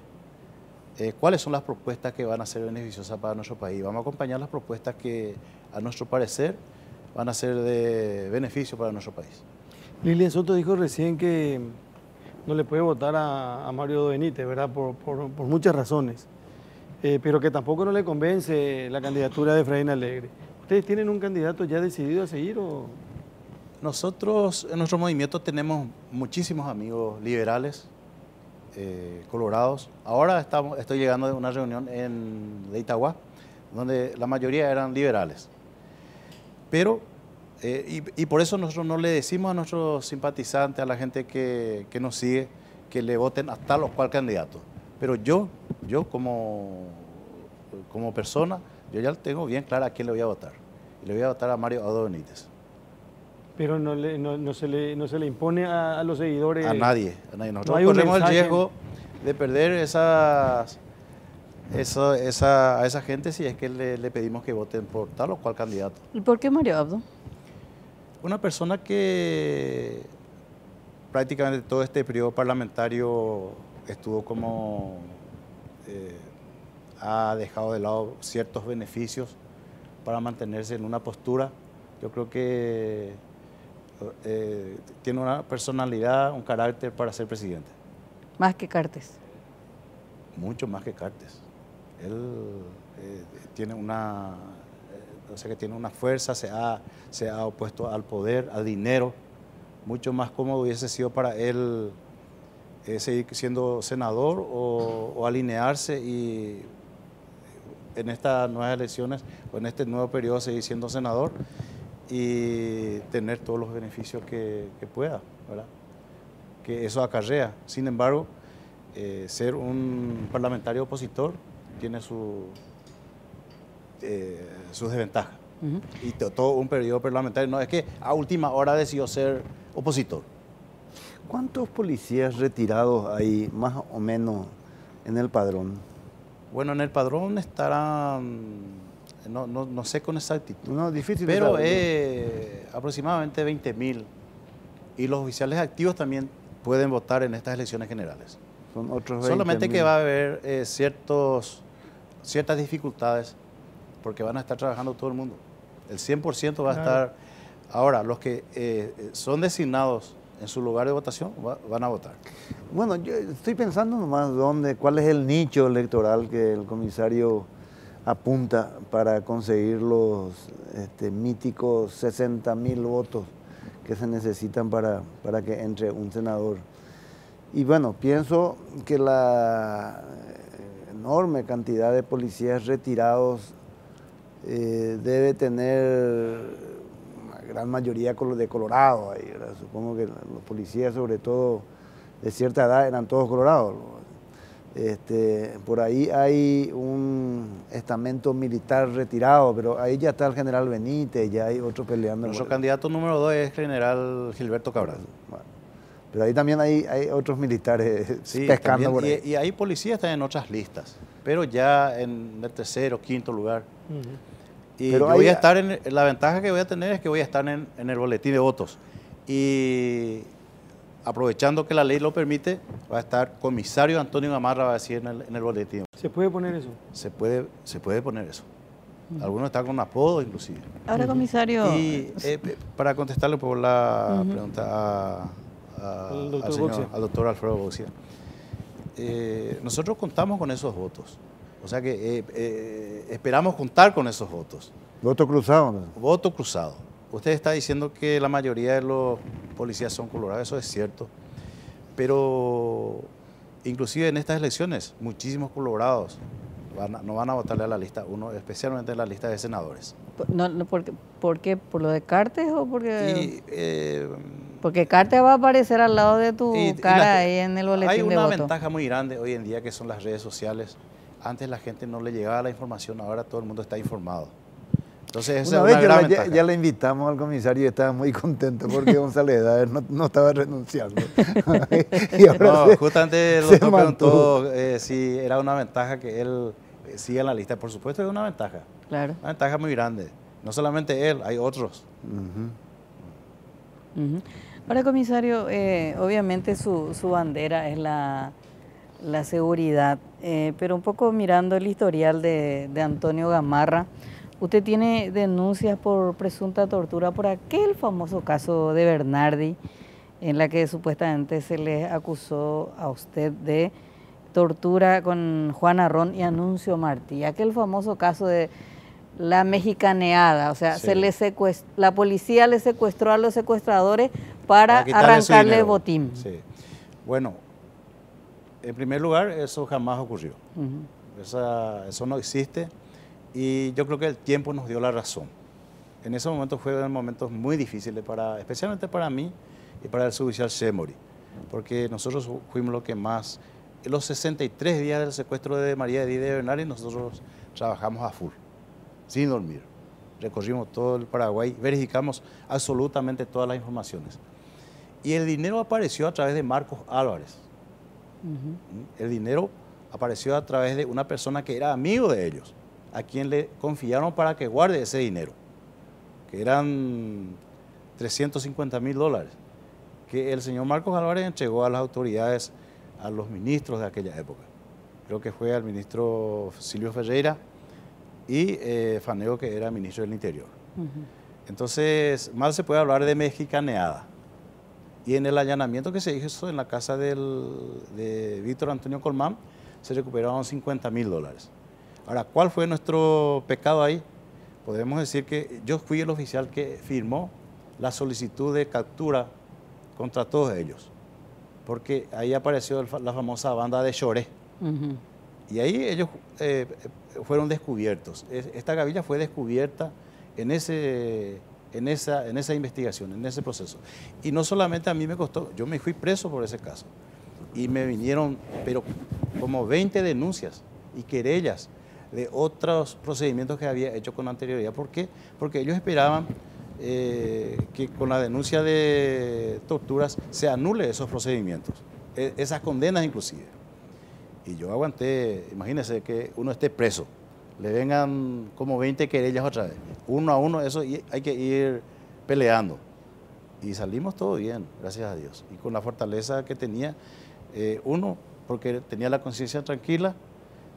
cuáles son las propuestas que van a ser beneficiosas para nuestro país. Vamos a acompañar las propuestas que, a nuestro parecer, van a ser de beneficio para nuestro país. Lilian Soto dijo recién que no le puede votar a Mario Benítez, ¿verdad? Por muchas razones, pero que tampoco no le convence la candidatura de Efraín Alegre. ¿Ustedes tienen un candidato ya decidido a seguir o...? Nosotros en nuestro movimiento tenemos muchísimos amigos liberales, colorados. Ahora estoy llegando de una reunión de Itagua, donde la mayoría eran liberales. Pero, y por eso nosotros no le decimos a nuestros simpatizantes, a la gente que nos sigue, que le voten a tal o cual candidato. Pero yo como persona, yo ya tengo bien clara a quién le voy a votar. Y le voy a votar a Mario Audo Benítez. Pero no se le impone a los seguidores. A nadie. Nosotros no hay corremos el mensaje. riesgo de perder a esa gente si es que le pedimos que voten por tal o cual candidato. ¿Y por qué Mario Abdo? Una persona que prácticamente todo este periodo parlamentario estuvo ha dejado de lado ciertos beneficios para mantenerse en una postura. Yo creo que tiene una personalidad, un carácter para ser presidente. Más que Cartes. Mucho más que Cartes. Él tiene una fuerza, se ha opuesto al poder, al dinero. Mucho más cómodo hubiese sido para él seguir siendo senador o alinearse y en estas nuevas elecciones o en este nuevo periodo seguir siendo senador y tener todos los beneficios que pueda, ¿verdad? Que eso acarrea. Sin embargo, ser un parlamentario opositor tiene sus desventajas. Y todo un periodo parlamentario, no es que a última hora decidió ser opositor. ¿Cuántos policías retirados hay más o menos en el padrón? Bueno, en el padrón estarán, no sé con exactitud, No, difícil de pero saber. aproximadamente 20.000. Y los oficiales activos también pueden votar en estas elecciones generales. Son otros solamente 20.000. que va a haber ciertas dificultades porque van a estar trabajando todo el mundo. El 100% va a estar. Ahora, los que son designados en su lugar de votación van a votar. Bueno, yo estoy pensando nomás cuál es el nicho electoral que el comisario apunta para conseguir los míticos 60.000 votos que se necesitan para que entre un senador. Y bueno, pienso que la enorme cantidad de policías retirados debe tener una gran mayoría de Colorado ahí, ¿verdad? Supongo que los policías, sobre todo de cierta edad, eran todos colorados. Por ahí hay un estamento militar retirado, pero ahí ya está el general Benítez, ya hay otro peleando. Nuestro candidato número 2 es el general Gilberto Cabral. Bueno, pero ahí también hay otros militares Sí, pescando también, por ahí. y hay policías también en otras listas, pero ya en el tercero, quinto lugar. Y Pero yo voy ahí- a estar la ventaja que voy a tener es que voy a estar en el boletín de votos. Y aprovechando que la ley lo permite, va a estar comisario Antonio Gamarra, va a decir en el boletín. ¿Se puede poner eso? Se puede poner eso. Algunos están con apodo inclusive. Ahora, comisario, Y para contestarle por la pregunta Al doctor Boxia. al doctor Alfredo Boxia, nosotros contamos con esos votos. O sea que esperamos contar con esos votos. Voto cruzado, ¿no? Voto cruzado. Usted está diciendo que la mayoría de los policías son colorados, eso es cierto. Pero inclusive en estas elecciones, muchísimos colorados no van a votarle a la lista 1, especialmente en la lista de senadores. ¿por qué? ¿Por lo de Cartes o porque...? Y, Porque Cartes va a aparecer al lado de tu cara ahí en el boletín hay de una voto. ventaja muy grande hoy en día que son las redes sociales. Antes la gente no le llegaba la información, ahora todo el mundo está informado. Entonces esa Una es vez una gran ya, ventaja. ya le invitamos al comisario y estaba muy contento porque González Edaer no estaba renunciando. Y ahora No, justamente el se doctor mantuvo. preguntó si era una ventaja que él siga en la lista. Por supuesto que es una ventaja. Claro. Una ventaja muy grande. No solamente él, hay otros. Ujú. Ahora, comisario, obviamente su bandera es la seguridad, pero un poco mirando el historial de Antonio Gamarra, usted tiene denuncias por presunta tortura por aquel famoso caso de Bernardi, en la que supuestamente se le acusó a usted de tortura con Juan Arrón y Anuncio Martí, aquel famoso caso de la mexicaneada, o sea, Sí. la policía le secuestró a los secuestradores para quitarle su arrancarle dinero. botín. Sí. Bueno, en primer lugar, eso jamás ocurrió. Ujú. Eso no existe y yo creo que el tiempo nos dio la razón. En ese momento fueron momentos muy difíciles, especialmente para mí y para el suboficial Shemori, porque nosotros fuimos los que más, en los 63 días del secuestro de María Edith de Bernardi, nosotros trabajamos a full, sin dormir. Recorrimos todo el Paraguay, verificamos absolutamente todas las informaciones. Y el dinero apareció a través de Marcos Álvarez. El dinero apareció a través de una persona que era amigo de ellos, a quien le confiaron para que guarde ese dinero, que eran $350.000, que el señor Marcos Álvarez entregó a las autoridades, a los ministros de aquella época. Creo que fue al ministro Silvio Ferreira y Faneo, que era ministro del Interior. Entonces, mal se puede hablar de mexicaneada. Y en el allanamiento que se hizo en la casa de Víctor Antonio Colmán, se recuperaron $50.000. Ahora, ¿cuál fue nuestro pecado ahí? Podemos decir que yo fui el oficial que firmó la solicitud de captura contra todos ellos, porque ahí apareció la famosa banda de Choré. Y ahí ellos fueron descubiertos. Esta gavilla fue descubierta en esa investigación, en ese proceso. Y no solamente a mí me costó, yo me fui preso por ese caso. Y me vinieron, pero como 20 denuncias y querellas de otros procedimientos que había hecho con anterioridad. ¿Por qué? Porque ellos esperaban que con la denuncia de torturas se anule esos procedimientos, esas condenas inclusive. Y yo aguanté, imagínense que uno esté preso, le vengan como 20 querellas otra vez, uno a uno, eso hay que ir peleando. Y salimos todo bien, gracias a Dios. Y con la fortaleza que tenía, uno, porque tenía la conciencia tranquila,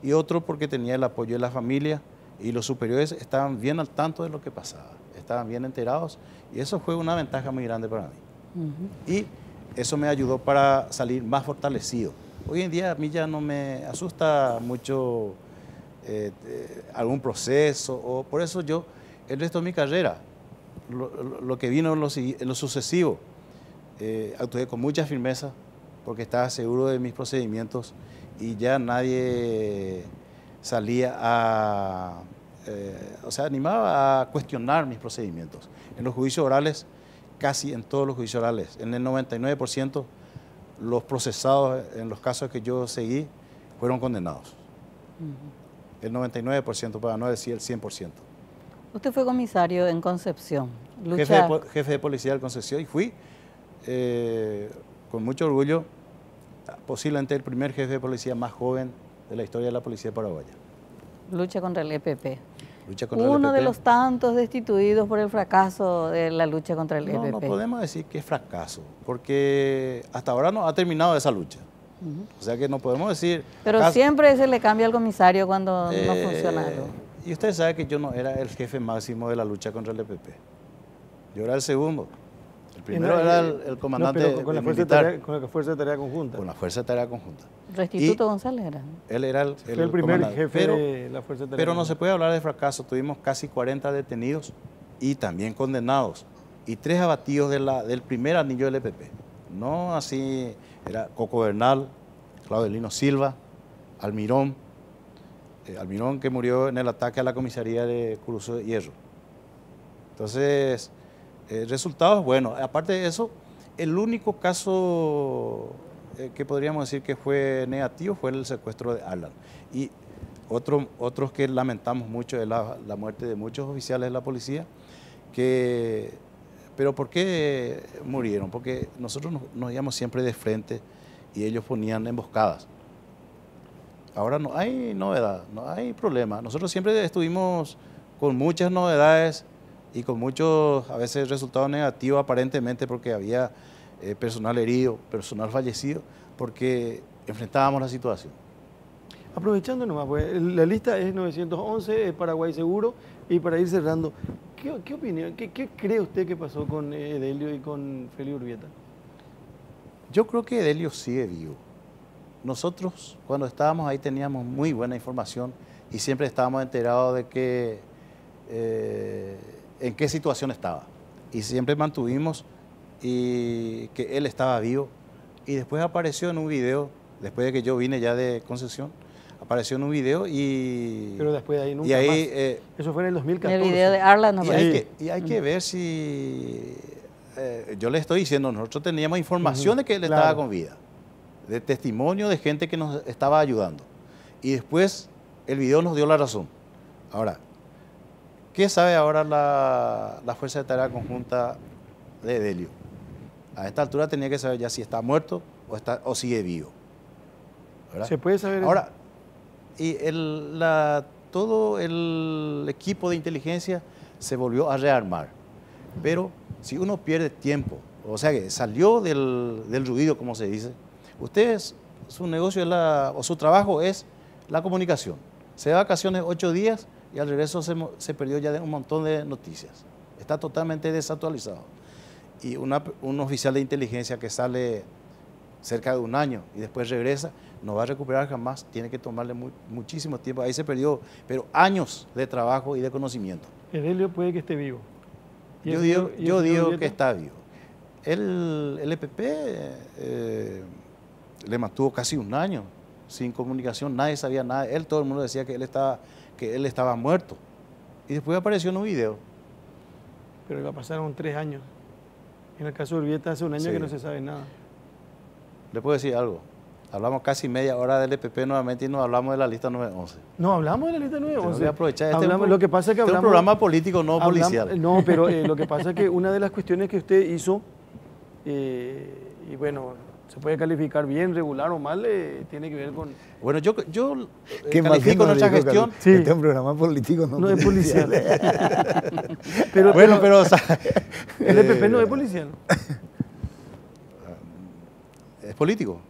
y otro porque tenía el apoyo de la familia, y los superiores estaban bien al tanto de lo que pasaba, estaban bien enterados, y eso fue una ventaja muy grande para mí. Y eso me ayudó para salir más fortalecido. Hoy en día a mí ya no me asusta mucho algún proceso, o por eso yo, el resto de mi carrera, lo que vino en lo sucesivo, actué con mucha firmeza porque estaba seguro de mis procedimientos y ya nadie salía animaba a cuestionar mis procedimientos. En los juicios orales, casi en todos los juicios orales, en el 99%, los procesados en los casos que yo seguí fueron condenados. El 99%, para no decir el 100%. Usted fue comisario en Concepción. Jefe de policía de Concepción, y fui con mucho orgullo, posiblemente el primer jefe de policía más joven de la historia de la policía paraguaya. Lucha contra el EPP. Lucha contra el Uno EPP. de los tantos destituidos por el fracaso de la lucha contra el EPP. No podemos decir que es fracaso, porque hasta ahora no ha terminado esa lucha. O sea que no podemos decir... Pero siempre se le cambia al comisario cuando no funciona algo. Y usted sabe que yo no era el jefe máximo de la lucha contra el EPP. Yo era el segundo. El primero era el comandante con la militar. con la Fuerza de Tarea Conjunta. Con la Fuerza de Tarea Conjunta. Restituto González era. Él era el primer comandante. jefe de la Fuerza de Tarea Pero no Conjunta. se puede hablar de fracaso. Tuvimos casi 40 detenidos y también condenados. Y 3 abatidos del primer anillo del EPP. No así, era Coco Bernal, Claudelino Silva, Almirón. Almirón, que murió en el ataque a la comisaría de Cruz de Hierro. Entonces, resultados buenos. Aparte de eso, el único caso que podríamos decir que fue negativo fue el secuestro de Alan. Y Otros que lamentamos mucho es la muerte de muchos oficiales de la policía, pero ¿por qué murieron? Porque nosotros nos íbamos siempre de frente y ellos ponían emboscadas. Ahora no hay novedad, no hay problema. Nosotros siempre estuvimos con muchas novedades y con muchos, a veces, resultados negativos aparentemente porque había personal herido, personal fallecido, porque enfrentábamos la situación. Aprovechando nomás, pues, la lista es 911, es Paraguay Seguro, y para ir cerrando, ¿qué opinión, qué cree usted que pasó con Edelio y con Félix Urbieta? Yo creo que Edelio sigue vivo. Nosotros, cuando estábamos ahí, teníamos muy buena información y siempre estábamos enterados de que en qué situación estaba. Y siempre mantuvimos que él estaba vivo. Y después apareció en un video, después de que yo vine ya de Concepción, apareció en un video y... Pero después de ahí nunca y ahí, más. Eso fue en el 2014. El video de Arla no aparece. y hay que ver si... yo le estoy diciendo, nosotros teníamos información de que él estaba con vida, de testimonio de gente que nos estaba ayudando. Y después el video nos dio la razón. Ahora, ¿qué sabe ahora la Fuerza de Tarea Conjunta de Edelio? A esta altura tenía que saber ya si está muerto o sigue vivo, ¿verdad? ¿Se puede saber ahora? Y todo el equipo de inteligencia se volvió a rearmar. Pero si uno pierde tiempo, o sea que salió del ruido, como se dice, su negocio o su trabajo es la comunicación. Se da vacaciones 8 días y al regreso se perdió ya un montón de noticias. Está totalmente desactualizado. Y un oficial de inteligencia que sale cerca de un año y después regresa, no va a recuperar jamás, tiene que tomarle muchísimo tiempo. Ahí se perdió, pero años de trabajo y de conocimiento. Edelio puede que esté vivo. Yo digo que está vivo. El EPP le mantuvo casi un año sin comunicación, nadie sabía nada. Todo el mundo decía que él estaba muerto. Y después apareció en un video. Pero ya pasaron 3 años. En el caso de Urbieta hace un año que no se sabe nada. Le puedo decir algo. Hablamos casi media hora del EPP nuevamente y nos hablamos de la lista 911. No, hablamos de la lista 911. Voy a aprovechar lo que pasa es que hablamos, un programa político, no policial. No, pero lo que pasa es que una de las cuestiones que usted hizo, y bueno, se puede calificar bien, regular o mal, tiene que ver con... Bueno, yo califico nuestra gestión. Sí. Este es un programa político, no es policial. pero o sea, el EPP no es policial. Es político.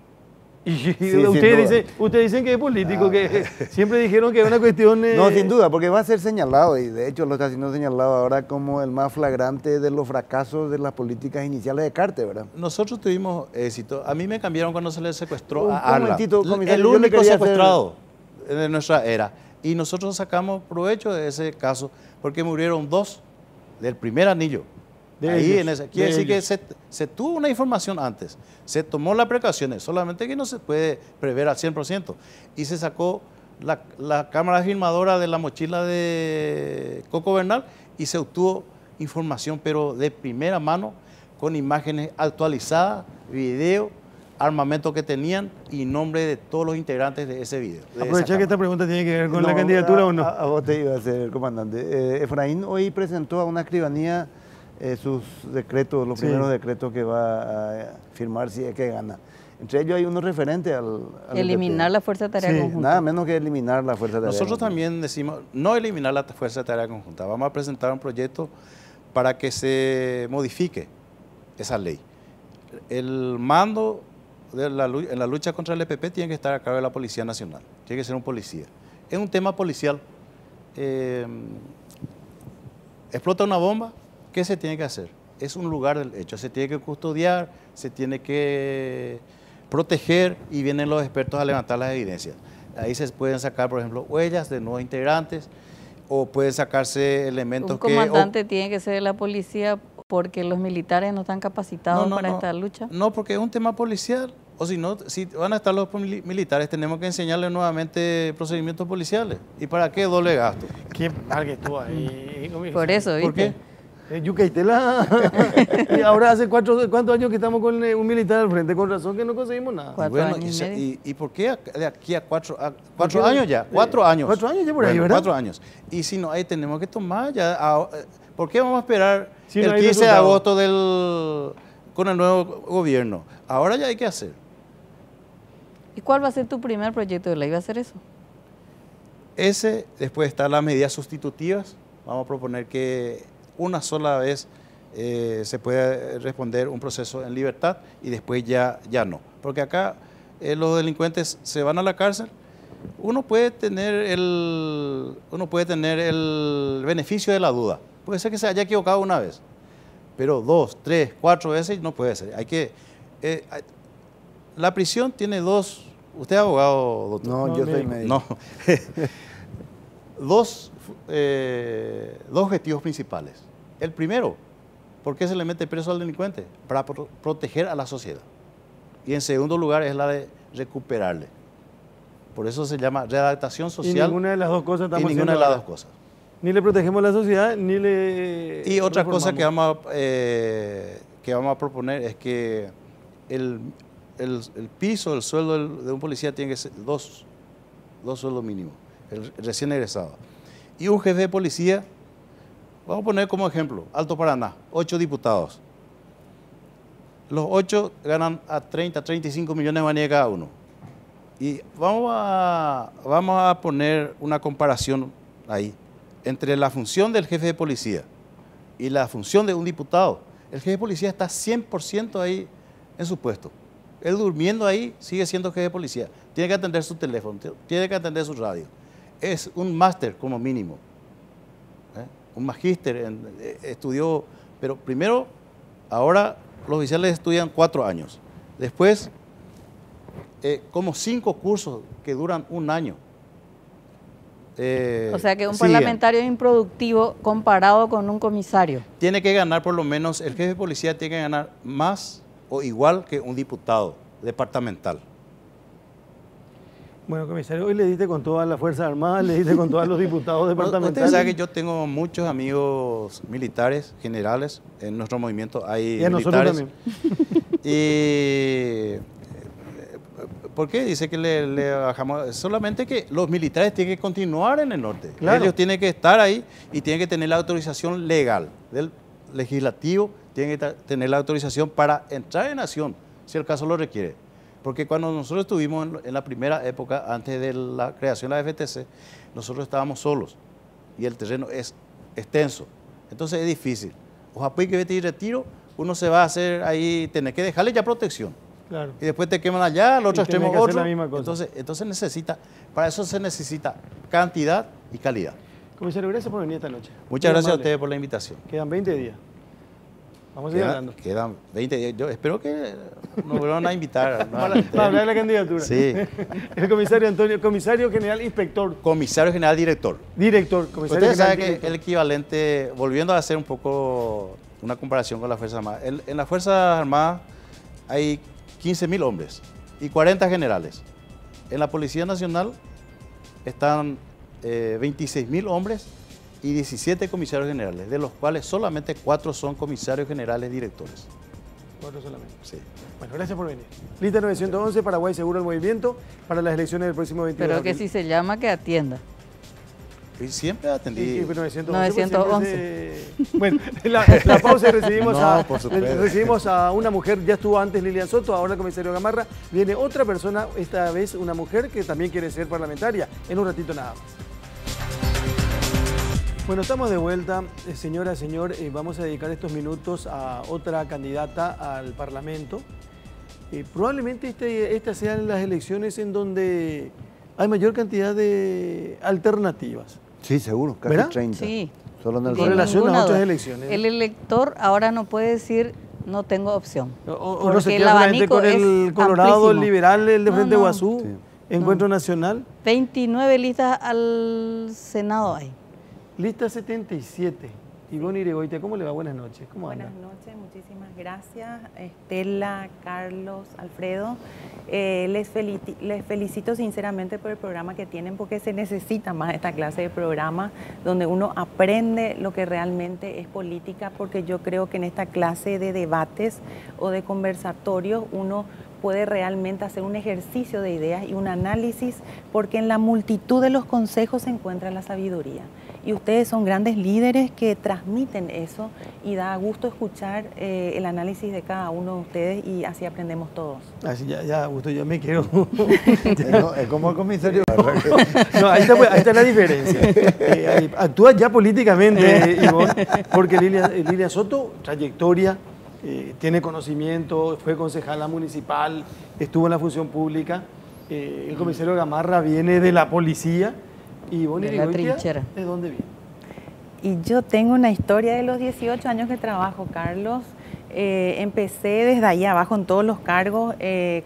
Y ustedes dicen que es político, que siempre dijeron que es una cuestión... No, sin duda, porque va a ser señalado, y de hecho lo está siendo señalado ahora como el más flagrante de los fracasos de las políticas iniciales de Cartes, ¿verdad? Nosotros tuvimos éxito. A mí me cambiaron cuando se le secuestró a Arla. El único secuestrado de nuestra era. Y nosotros sacamos provecho de ese caso, porque murieron 2 del primer anillo. Quiere decir que se tuvo una información antes, se tomó las precauciones, solamente que no se puede prever al 100%. Y se sacó la cámara filmadora de la mochila de Coco Bernal y se obtuvo información, pero de primera mano, con imágenes actualizadas, video, armamento que tenían y nombre de todos los integrantes de ese video. Aprovechar que esta pregunta tiene que ver con la candidatura o no. A vos te iba a hacer, comandante. Efraín hoy presentó a una escribanía sus decretos, los primeros decretos que va a firmar si es que gana. Entre ellos hay uno referente al eliminar la Fuerza de Tarea Conjunta. Nada menos que eliminar la Fuerza de Tarea Nosotros Conjunta. también decimos, no eliminar la Fuerza de Tarea Conjunta, vamos a presentar un proyecto para que se modifique esa ley. El mando en la lucha contra el EPP tiene que estar a cargo de la Policía Nacional, tiene que ser un policía. Es un tema policial. Explota una bomba, ¿qué se tiene que hacer? Es un lugar del hecho, se tiene que custodiar, se tiene que proteger y vienen los expertos a levantar las evidencias. Ahí se pueden sacar, por ejemplo, huellas de nuevos integrantes o pueden sacarse elementos que... ¿Un comandante tiene que ser de la policía porque los militares no están capacitados para esta lucha? No, porque es un tema policial. O si no, si van a estar los militares, tenemos que enseñarles nuevamente procedimientos policiales. ¿Y para qué doble gasto? ¿Quién estuvo ahí? Por eso, ¿viste? ¿Por qué? Yucaitela. Y ahora hace ¿cuántos años que estamos con un militar al frente? Con razón que no conseguimos nada. 4 Bueno, años y medio. ¿y por qué de aquí a cuatro qué? años ya? 4 años. 4 años ya por ahí, Bueno, ¿verdad? 4 años. Y si no, ahí tenemos que tomar ya. ¿Por qué vamos a esperar Si no el hay 15 de resultado. agosto con el nuevo gobierno? Ahora ya hay que hacer. ¿Y cuál va a ser tu primer proyecto de ley? ¿Va a ser eso? Ese, después están las medidas sustitutivas. Vamos a proponer que una sola vez se puede responder un proceso en libertad y después ya no. Porque acá los delincuentes se van a la cárcel. Uno puede tener el beneficio de la duda. Puede ser que se haya equivocado una vez, pero 2, 3, 4 veces no puede ser. La prisión tiene dos. ¿Usted es abogado, doctor? No, yo soy médico. No. Dos objetivos principales. El primero, ¿por qué se le mete preso al delincuente? Para proteger a la sociedad. Y en segundo lugar es la de recuperarle. Por eso se llama readaptación Y social. ninguna de las dos cosas estamos Y ninguna de haciendo las ahora. dos cosas. Ni le protegemos a la sociedad, ni le Y otra cosa reformamos. que vamos a proponer es que el piso, el sueldo de un policía tiene que ser dos sueldos mínimos, el recién egresado. Y un jefe de policía, vamos a poner como ejemplo, Alto Paraná, 8 diputados. Los 8 ganan a 30, 35 millones de guaraníes cada uno. Y vamos a poner una comparación ahí entre la función del jefe de policía y la función de un diputado. El jefe de policía está 100% ahí en su puesto. Él durmiendo ahí sigue siendo jefe de policía. Tiene que atender su teléfono, tiene que atender su radio. Es un máster como mínimo. Un magíster, estudió, pero primero, ahora los oficiales estudian 4 años. Después, como 5 cursos que duran 1 año. O sea que un siguen. parlamentario es improductivo comparado con un comisario. Tiene que ganar por lo menos, el jefe de policía tiene que ganar más o igual que un diputado departamental. Bueno, comisario, hoy le diste con todas las Fuerzas Armadas, le diste con todos los diputados Usted departamentales. sabe que yo tengo muchos amigos militares, generales, en nuestro movimiento hay Y a nosotros militares. también. Y ¿por qué? Dice que le bajamos. Solamente que los militares tienen que continuar en el norte. Claro. Ellos tienen que estar ahí y tienen que tener la autorización legal del legislativo, tienen que tener la autorización para entrar en acción, si el caso lo requiere. Porque cuando nosotros estuvimos en la primera época, antes de la creación de la FTC, nosotros estábamos solos y el terreno es extenso. Entonces es difícil. Ojalá que vete y retiro, uno se va a hacer ahí, tener que dejarle ya protección. Claro. Y después te queman allá, al otro Y tenés extremo que hacer otro. la misma cosa. Entonces para eso se necesita cantidad y calidad. Comisario, gracias por venir esta noche. Muchas Muy gracias a amable. ustedes por la invitación. Quedan 20 días. Vamos a seguir hablando. Quedan 20 días. Yo espero que nos vuelvan a invitar. Para hablar de la candidatura. Sí. El comisario Antonio, comisario general, inspector, Comisario General Director. director, comisario Ustedes general, saben que director. el equivalente, volviendo a hacer un poco una comparación con las Fuerzas Armadas, en las Fuerzas Armadas hay 15.000 hombres y 40 generales. En la Policía Nacional están 26.000 hombres y 17 comisarios generales, de los cuales solamente 4 son comisarios generales directores. 4 solamente. Sí. Bueno, gracias por venir. Lista 911, Paraguay Seguro el Movimiento, para las elecciones del próximo 22 Pero de que abril. si se llama, que atienda. Y siempre atendí. Y 911. 911. Bueno, la pausa y recibimos, No, por supuesto. recibimos a una mujer, ya estuvo antes Lilian Soto, ahora el comisario Gamarra. Viene otra persona, esta vez una mujer que también quiere ser parlamentaria, en un ratito nada más. Bueno, estamos de vuelta, señora, señor, vamos a dedicar estos minutos a otra candidata al Parlamento. Probablemente estas sean las elecciones en donde hay mayor cantidad de alternativas. Sí, seguro, casi ¿Verdad? 30. Sí. Solo en el Con Sin relación a ninguna otras duda. elecciones. El elector ahora no puede decir no tengo opción. O no se porque el queda solamente abanico con el es Colorado, el amplísimo. liberal, el de No, Frente no. Guazú, Sí. Encuentro Nacional. 29 listas al Senado hay. Lista 77. Ivonne Irigoitia, ¿cómo le va? Buenas noches. ¿Cómo anda? Buenas noches, muchísimas gracias. Estela, Carlos, Alfredo, les felicito sinceramente por el programa que tienen, porque se necesita más esta clase de programa donde uno aprende lo que realmente es política, porque yo creo que en esta clase de debates o de conversatorios uno puede realmente hacer un ejercicio de ideas y un análisis, porque en la multitud de los consejos se encuentra la sabiduría. Y ustedes son grandes líderes que transmiten eso, y da gusto escuchar el análisis de cada uno de ustedes, y así aprendemos todos. Así ya, Augusto, yo me quedo. Es como el comisario. No, ahí está la diferencia. Actúa ya políticamente, Ivonne, porque Lilia Soto, trayectoria, tiene conocimiento, fue concejala municipal, estuvo en la función pública. El comisario Gamarra viene de la policía. Y Ivonne de la Irigoitia, trinchera. ¿de dónde viene? Y yo tengo una historia de los 18 años que trabajo, Carlos. Empecé desde ahí abajo en todos los cargos,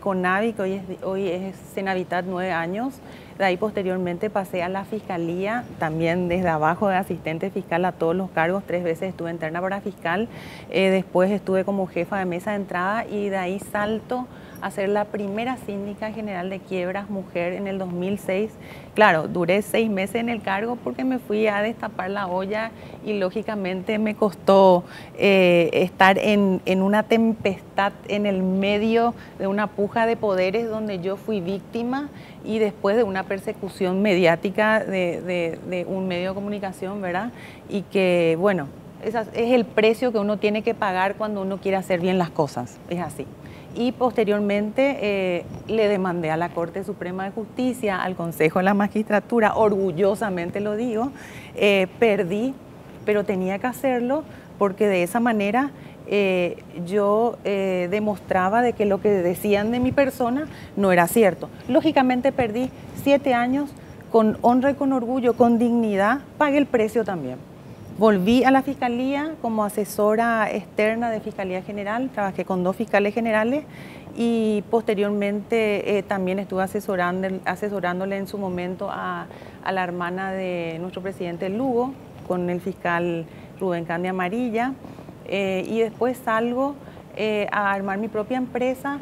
con Navi, que hoy es Senavitat, 9 años. De ahí posteriormente pasé a la fiscalía, también desde abajo de asistente fiscal a todos los cargos. 3 veces estuve interna para fiscal. Después estuve como jefa de mesa de entrada, y de ahí salto a ser la primera síndica general de quiebras mujer en el 2006. Claro, duré 6 meses en el cargo porque me fui a destapar la olla, y lógicamente me costó estar en una tempestad en el medio de una puja de poderes donde yo fui víctima, y después de una persecución mediática de un medio de comunicación, ¿verdad? Y que, bueno, es el precio que uno tiene que pagar cuando uno quiere hacer bien las cosas, es así. Y posteriormente le demandé a la Corte Suprema de Justicia, al Consejo de la Magistratura, orgullosamente lo digo, perdí, pero tenía que hacerlo, porque de esa manera yo demostraba de que lo que decían de mi persona no era cierto. Lógicamente perdí 7 años con honra y con orgullo, con dignidad, pagué el precio también. Volví a la Fiscalía como asesora externa de Fiscalía General, trabajé con 2 fiscales generales, y posteriormente también estuve asesorándole en su momento a la hermana de nuestro presidente Lugo, con el fiscal Rubén Candia Amarilla, y después salgo a armar mi propia empresa.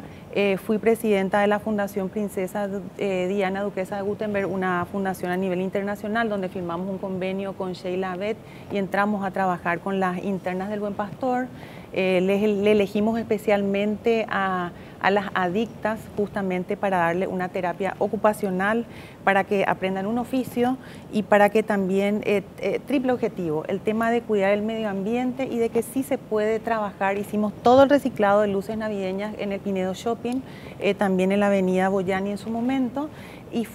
Fui presidenta de la Fundación Princesa Diana Duquesa de Württemberg, una fundación a nivel internacional, donde firmamos un convenio con Sheila Abed y entramos a trabajar con las internas del Buen Pastor. Le elegimos especialmente a las adictas, justamente para darle una terapia ocupacional, para que aprendan un oficio, y para que también, triple objetivo, el tema de cuidar el medio ambiente y de que sí se puede trabajar. Hicimos todo el reciclado de luces navideñas en el Pinedo Shopping, también en la avenida Boyani en su momento, y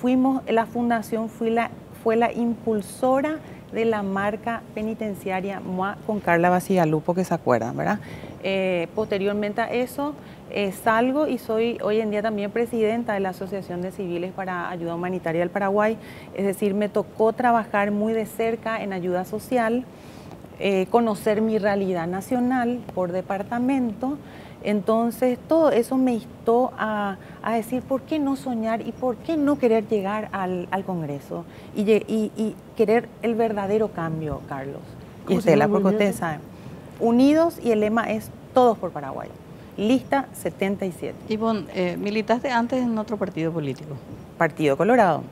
la fundación fue la impulsora de la marca penitenciaria MOA con Carla Basigalupo, que se acuerdan, ¿verdad? Posteriormente a eso salgo y soy hoy en día también presidenta de la Asociación de Civiles para Ayuda Humanitaria del Paraguay. Es decir, me tocó trabajar muy de cerca en ayuda social, conocer mi realidad nacional por departamento. Entonces, todo eso me instó a decir, ¿por qué no soñar y por qué no querer llegar al Congreso y querer el verdadero cambio, Carlos y Estela? Porque ustedes saben, unidos, y el lema es todos por Paraguay. Lista 77. Ivonne, militaste antes en otro partido político. Partido Colorado.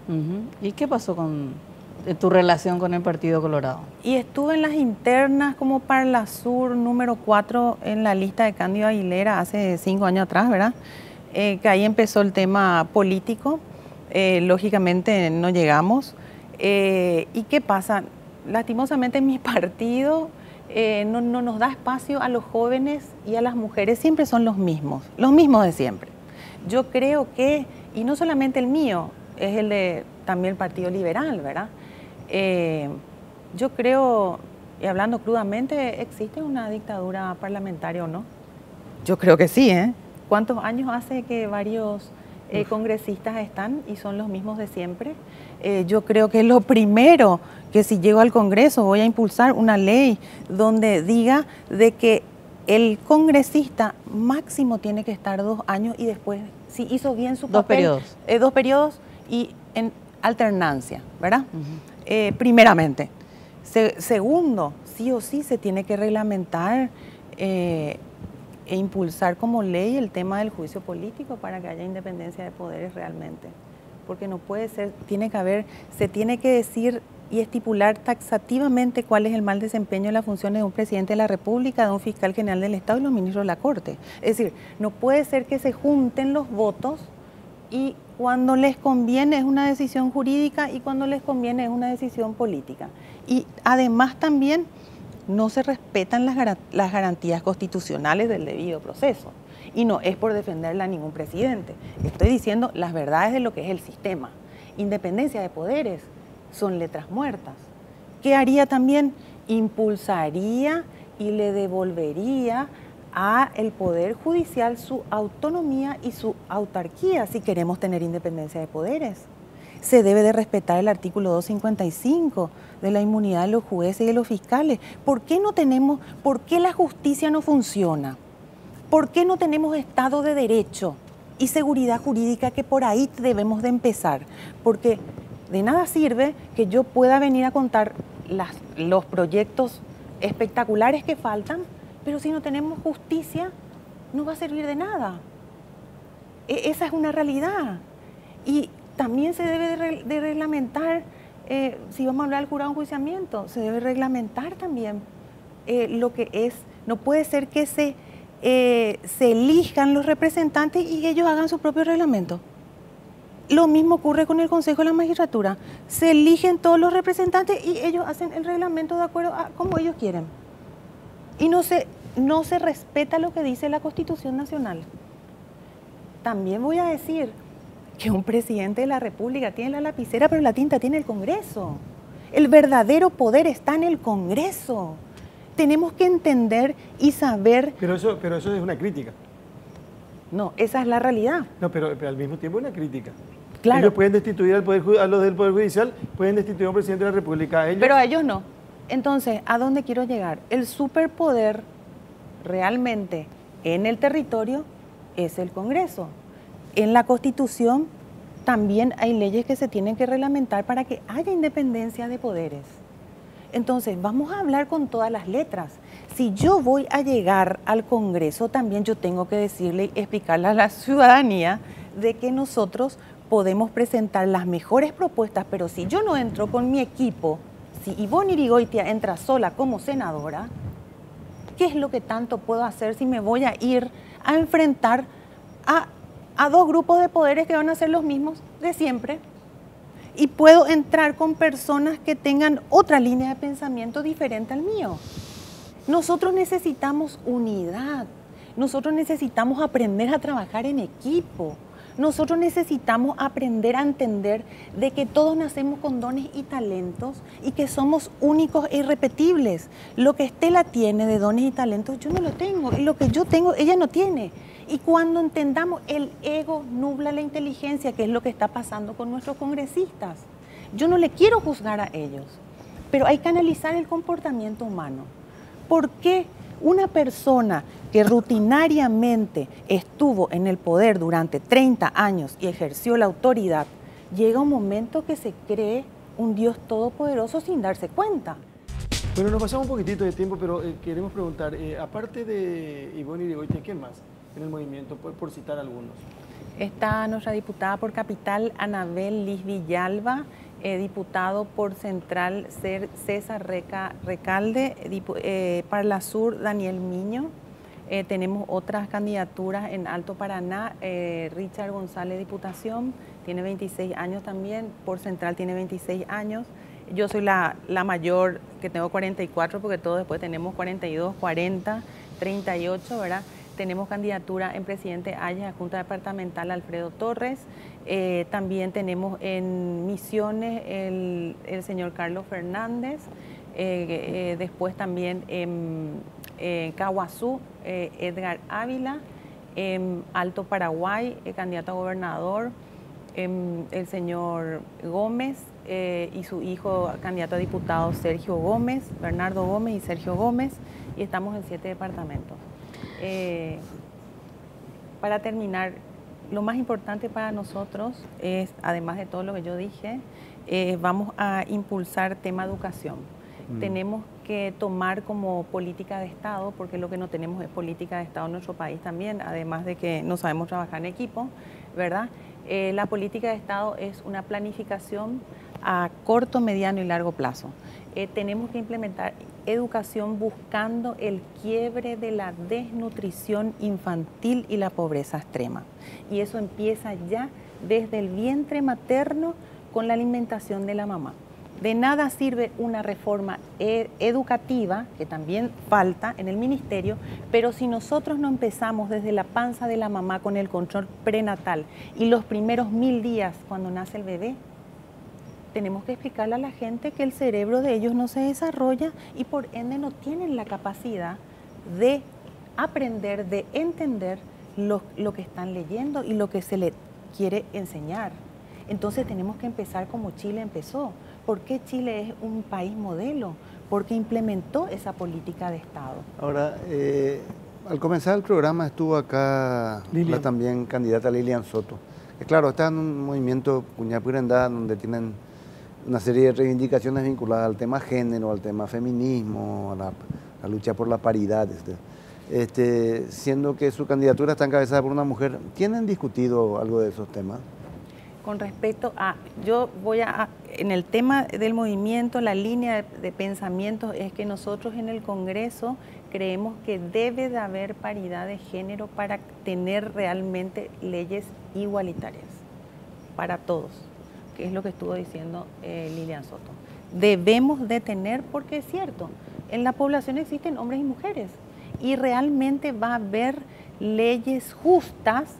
¿Y qué pasó con tu relación con el Partido Colorado? Y estuve en las internas como Parla Sur número 4 en la lista de Cándido Aguilera hace 5 años atrás, ¿verdad? Que ahí empezó el tema político. Lógicamente no llegamos. ¿Y qué pasa? Lastimosamente mi partido no nos da espacio a los jóvenes y a las mujeres, siempre son los mismos de siempre. Yo creo que, y no solamente el mío, es el de también el Partido Liberal, ¿verdad? Yo creo, y hablando crudamente, ¿existe una dictadura parlamentaria o no? Yo creo que sí, ¿eh? ¿Cuántos años hace que varios congresistas están y son los mismos de siempre? Yo creo que lo primero que, si llego al Congreso, voy a impulsar una ley donde diga de que el congresista máximo tiene que estar 2 años, y después, si hizo bien su papel, 2 periodos y en alternancia, ¿verdad? Primeramente. Segundo, sí o sí se tiene que reglamentar e impulsar como ley el tema del juicio político para que haya independencia de poderes realmente. Porque no puede ser, se tiene que decir y estipular taxativamente cuál es el mal desempeño de las funciones de un presidente de la República, de un fiscal general del Estado y los ministros de la Corte. Es decir, no puede ser que se junten los votos y cuando les conviene es una decisión jurídica y cuando les conviene es una decisión política. Y además también no se respetan las garantías constitucionales del debido proceso. Y no es por defenderla a ningún presidente. Estoy diciendo las verdades de lo que es el sistema. Independencia de poderes son letras muertas. ¿Qué haría también? Impulsaría y le devolvería al Poder Judicial su autonomía y su autarquía si queremos tener independencia de poderes. Se debe de respetar el artículo 255 de la inmunidad de los jueces y de los fiscales. ¿Por qué la justicia no funciona? ¿Por qué no tenemos Estado de Derecho y seguridad jurídica, que por ahí debemos de empezar? Porque de nada sirve que yo pueda venir a contar los proyectos espectaculares que faltan, pero si no tenemos justicia, no va a servir de nada. Esa es una realidad. Y también se debe de reglamentar, si vamos a hablar del jurado de enjuiciamiento, se debe reglamentar también lo que es. No puede ser que se elijan los representantes y ellos hagan su propio reglamento. Lo mismo ocurre con el Consejo de la Magistratura. Se eligen todos los representantes y ellos hacen el reglamento de acuerdo a como ellos quieren. Y no se respeta lo que dice la Constitución Nacional. También voy a decir que un presidente de la República tiene la lapicera, pero la tinta tiene el Congreso. El verdadero poder está en el Congreso. Tenemos que entender y saber... Pero eso es una crítica. No, esa es la realidad. No, pero al mismo tiempo es una crítica. Claro. Ellos pueden destituir a los del Poder Judicial, pueden destituir a un presidente de la República. Pero a ellos no. Entonces, ¿a dónde quiero llegar? El superpoder realmente en el territorio es el Congreso. En la Constitución también hay leyes que se tienen que reglamentar para que haya independencia de poderes. Entonces, vamos a hablar con todas las letras. Si yo voy a llegar al Congreso, también yo tengo que decirle y explicarle a la ciudadanía de que nosotros podemos presentar las mejores propuestas, pero si yo no entro con mi equipo, si Ivonne Irigoitia entra sola como senadora, ¿qué es lo que tanto puedo hacer si me voy a ir a enfrentar a dos grupos de poderes que van a ser los mismos de siempre? Y puedo entrar con personas que tengan otra línea de pensamiento diferente al mío. Nosotros necesitamos unidad, nosotros necesitamos aprender a trabajar en equipo, nosotros necesitamos aprender a entender de que todos nacemos con dones y talentos y que somos únicos e irrepetibles. Lo que Estela tiene de dones y talentos yo no lo tengo, y lo que yo tengo ella no tiene. Y cuando entendamos, el ego nubla la inteligencia, que es lo que está pasando con nuestros congresistas. Yo no le quiero juzgar a ellos, pero hay que analizar el comportamiento humano. ¿Por qué una persona que rutinariamente estuvo en el poder durante 30 años y ejerció la autoridad, llega un momento que se cree un Dios todopoderoso sin darse cuenta? Bueno, nos pasamos un poquitito de tiempo, pero queremos preguntar, aparte de Ivonne Irigoitia, ¿quién más en el movimiento, por citar algunos? Está nuestra diputada por Capital, Anabel Liz Villalba, diputado por Central César Recalde, para la Sur Daniel Miño. Tenemos otras candidaturas en Alto Paraná, Richard González, Diputación, tiene 26 años también, por Central tiene 26 años. Yo soy la mayor, que tengo 44, porque todos después tenemos 42, 40, 38, ¿verdad? Tenemos candidatura en Presidente Hayes, a Junta Departamental Alfredo Torres. También tenemos en Misiones el señor Carlos Fernández. Después también en Caguazú, Edgar Ávila. En Alto Paraguay, candidato a gobernador, el señor Gómez y su hijo, candidato a diputado, Sergio Gómez, Bernardo Gómez y Sergio Gómez. Y estamos en 7 departamentos. Para terminar, lo más importante para nosotros es, además de todo lo que yo dije, vamos a impulsar tema educación. tenemos que tomar como política de Estado, porque lo que no tenemos es política de Estado en nuestro país también, además de que no sabemos trabajar en equipo, ¿verdad? La política de Estado es una planificación a corto, mediano y largo plazo. Tenemos que implementar educación buscando el quiebre de la desnutrición infantil y la pobreza extrema. Y eso empieza ya desde el vientre materno con la alimentación de la mamá. De nada sirve una reforma educativa, que también falta en el ministerio, pero si nosotros no empezamos desde la panza de la mamá con el control prenatal y los primeros 1000 días cuando nace el bebé, tenemos que explicarle a la gente que el cerebro de ellos no se desarrolla y por ende no tienen la capacidad de aprender, de entender lo que están leyendo y lo que se les quiere enseñar. Entonces tenemos que empezar como Chile empezó. ¿Por qué Chile es un país modelo? Porque implementó esa política de Estado. Ahora, al comenzar el programa estuvo acá la también candidata Lilian Soto. Claro, está en un movimiento Cuñapurendá donde tienen una serie de reivindicaciones vinculadas al tema género, al tema feminismo, a la lucha por la paridad. Siendo que su candidatura está encabezada por una mujer, ¿tienen discutido algo de esos temas? Con respecto a, en el tema del movimiento, la línea de pensamiento es que nosotros en el Congreso creemos que debe de haber paridad de género para tener realmente leyes igualitarias para todos, que es lo que estuvo diciendo Lilian Soto. Debemos de tener, porque es cierto, en la población existen hombres y mujeres y realmente va a haber leyes justas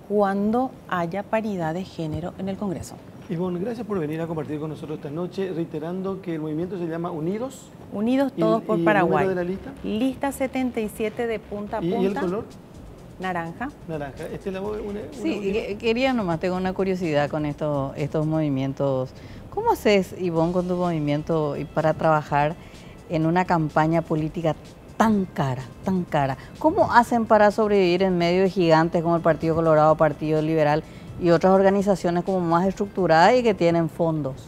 cuando haya paridad de género en el Congreso. Ivonne, gracias por venir a compartir con nosotros esta noche, reiterando que el movimiento se llama Unidos. Unidos Todos por Paraguay. ¿El número de la lista? Lista 77 de punta a punta. ¿Y el color? Naranja. Naranja. Sí, quería nomás, tengo una curiosidad con estos movimientos. ¿Cómo haces, Ivonne, con tu movimiento para trabajar en una campaña política tan cara, tan cara? ¿Cómo hacen para sobrevivir en medio de gigantes como el Partido Colorado, Partido Liberal y otras organizaciones como más estructuradas y que tienen fondos?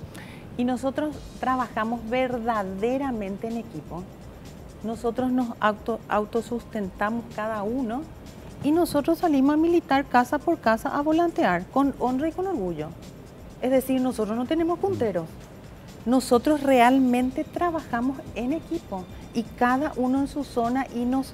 Y nosotros trabajamos verdaderamente en equipo. Nosotros nos autosustentamos cada uno y nosotros salimos a militar casa por casa a volantear con honra y con orgullo. Es decir, nosotros no tenemos punteros. Nosotros realmente trabajamos en equipo y cada uno en su zona y nos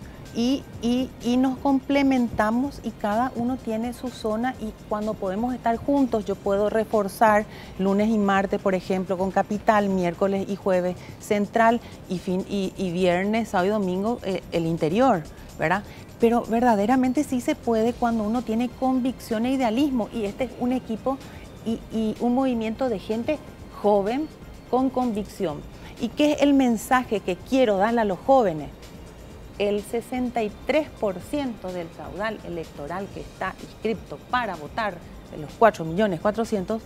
complementamos y cada uno tiene su zona y cuando podemos estar juntos yo puedo reforzar lunes y martes, por ejemplo, con Capital, miércoles y jueves Central y viernes, sábado y domingo el interior, ¿verdad? Pero verdaderamente sí se puede cuando uno tiene convicción e idealismo y este es un equipo y un movimiento de gente joven con convicción. ¿Y qué es el mensaje que quiero darle a los jóvenes? El 63% del caudal electoral que está inscrito para votar, de los 4.400.000,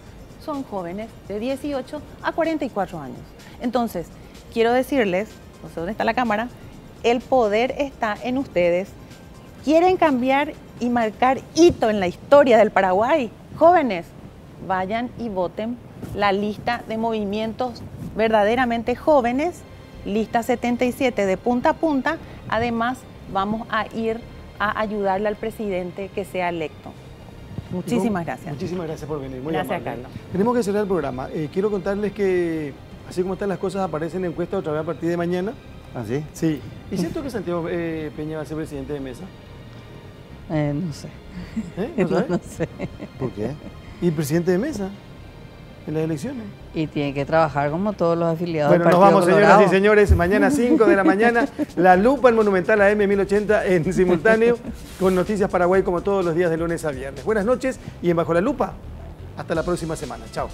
son jóvenes de 18 a 44 años. Entonces, quiero decirles, no sé dónde está la cámara, el poder está en ustedes. ¿Quieren cambiar y marcar hito en la historia del Paraguay? Jóvenes, vayan y voten la lista de movimientos verdaderamente jóvenes, lista 77 de punta a punta. Además, vamos a ir a ayudarle al presidente que sea electo. Muchísimas gracias. Muchísimas gracias por venir. Muy gracias, amable. Carlos. Tenemos que cerrar el programa. Quiero contarles que, así como están las cosas, aparecen encuestas otra vez a partir de mañana. ¿Ah, sí? Sí. ¿Y siento que Santiago Peña va a ser presidente de mesa? No sé. ¿No sabes? No sé. ¿Por qué? ¿Y presidente de mesa en las elecciones? Y tiene que trabajar como todos los afiliados Bueno, del nos Partido vamos, Colorado. señoras y señores. Mañana 5 de la mañana, La Lupa en Monumental AM 1080 en simultáneo, con Noticias Paraguay como todos los días de lunes a viernes. Buenas noches y en Bajo la Lupa. Hasta la próxima semana. Chao.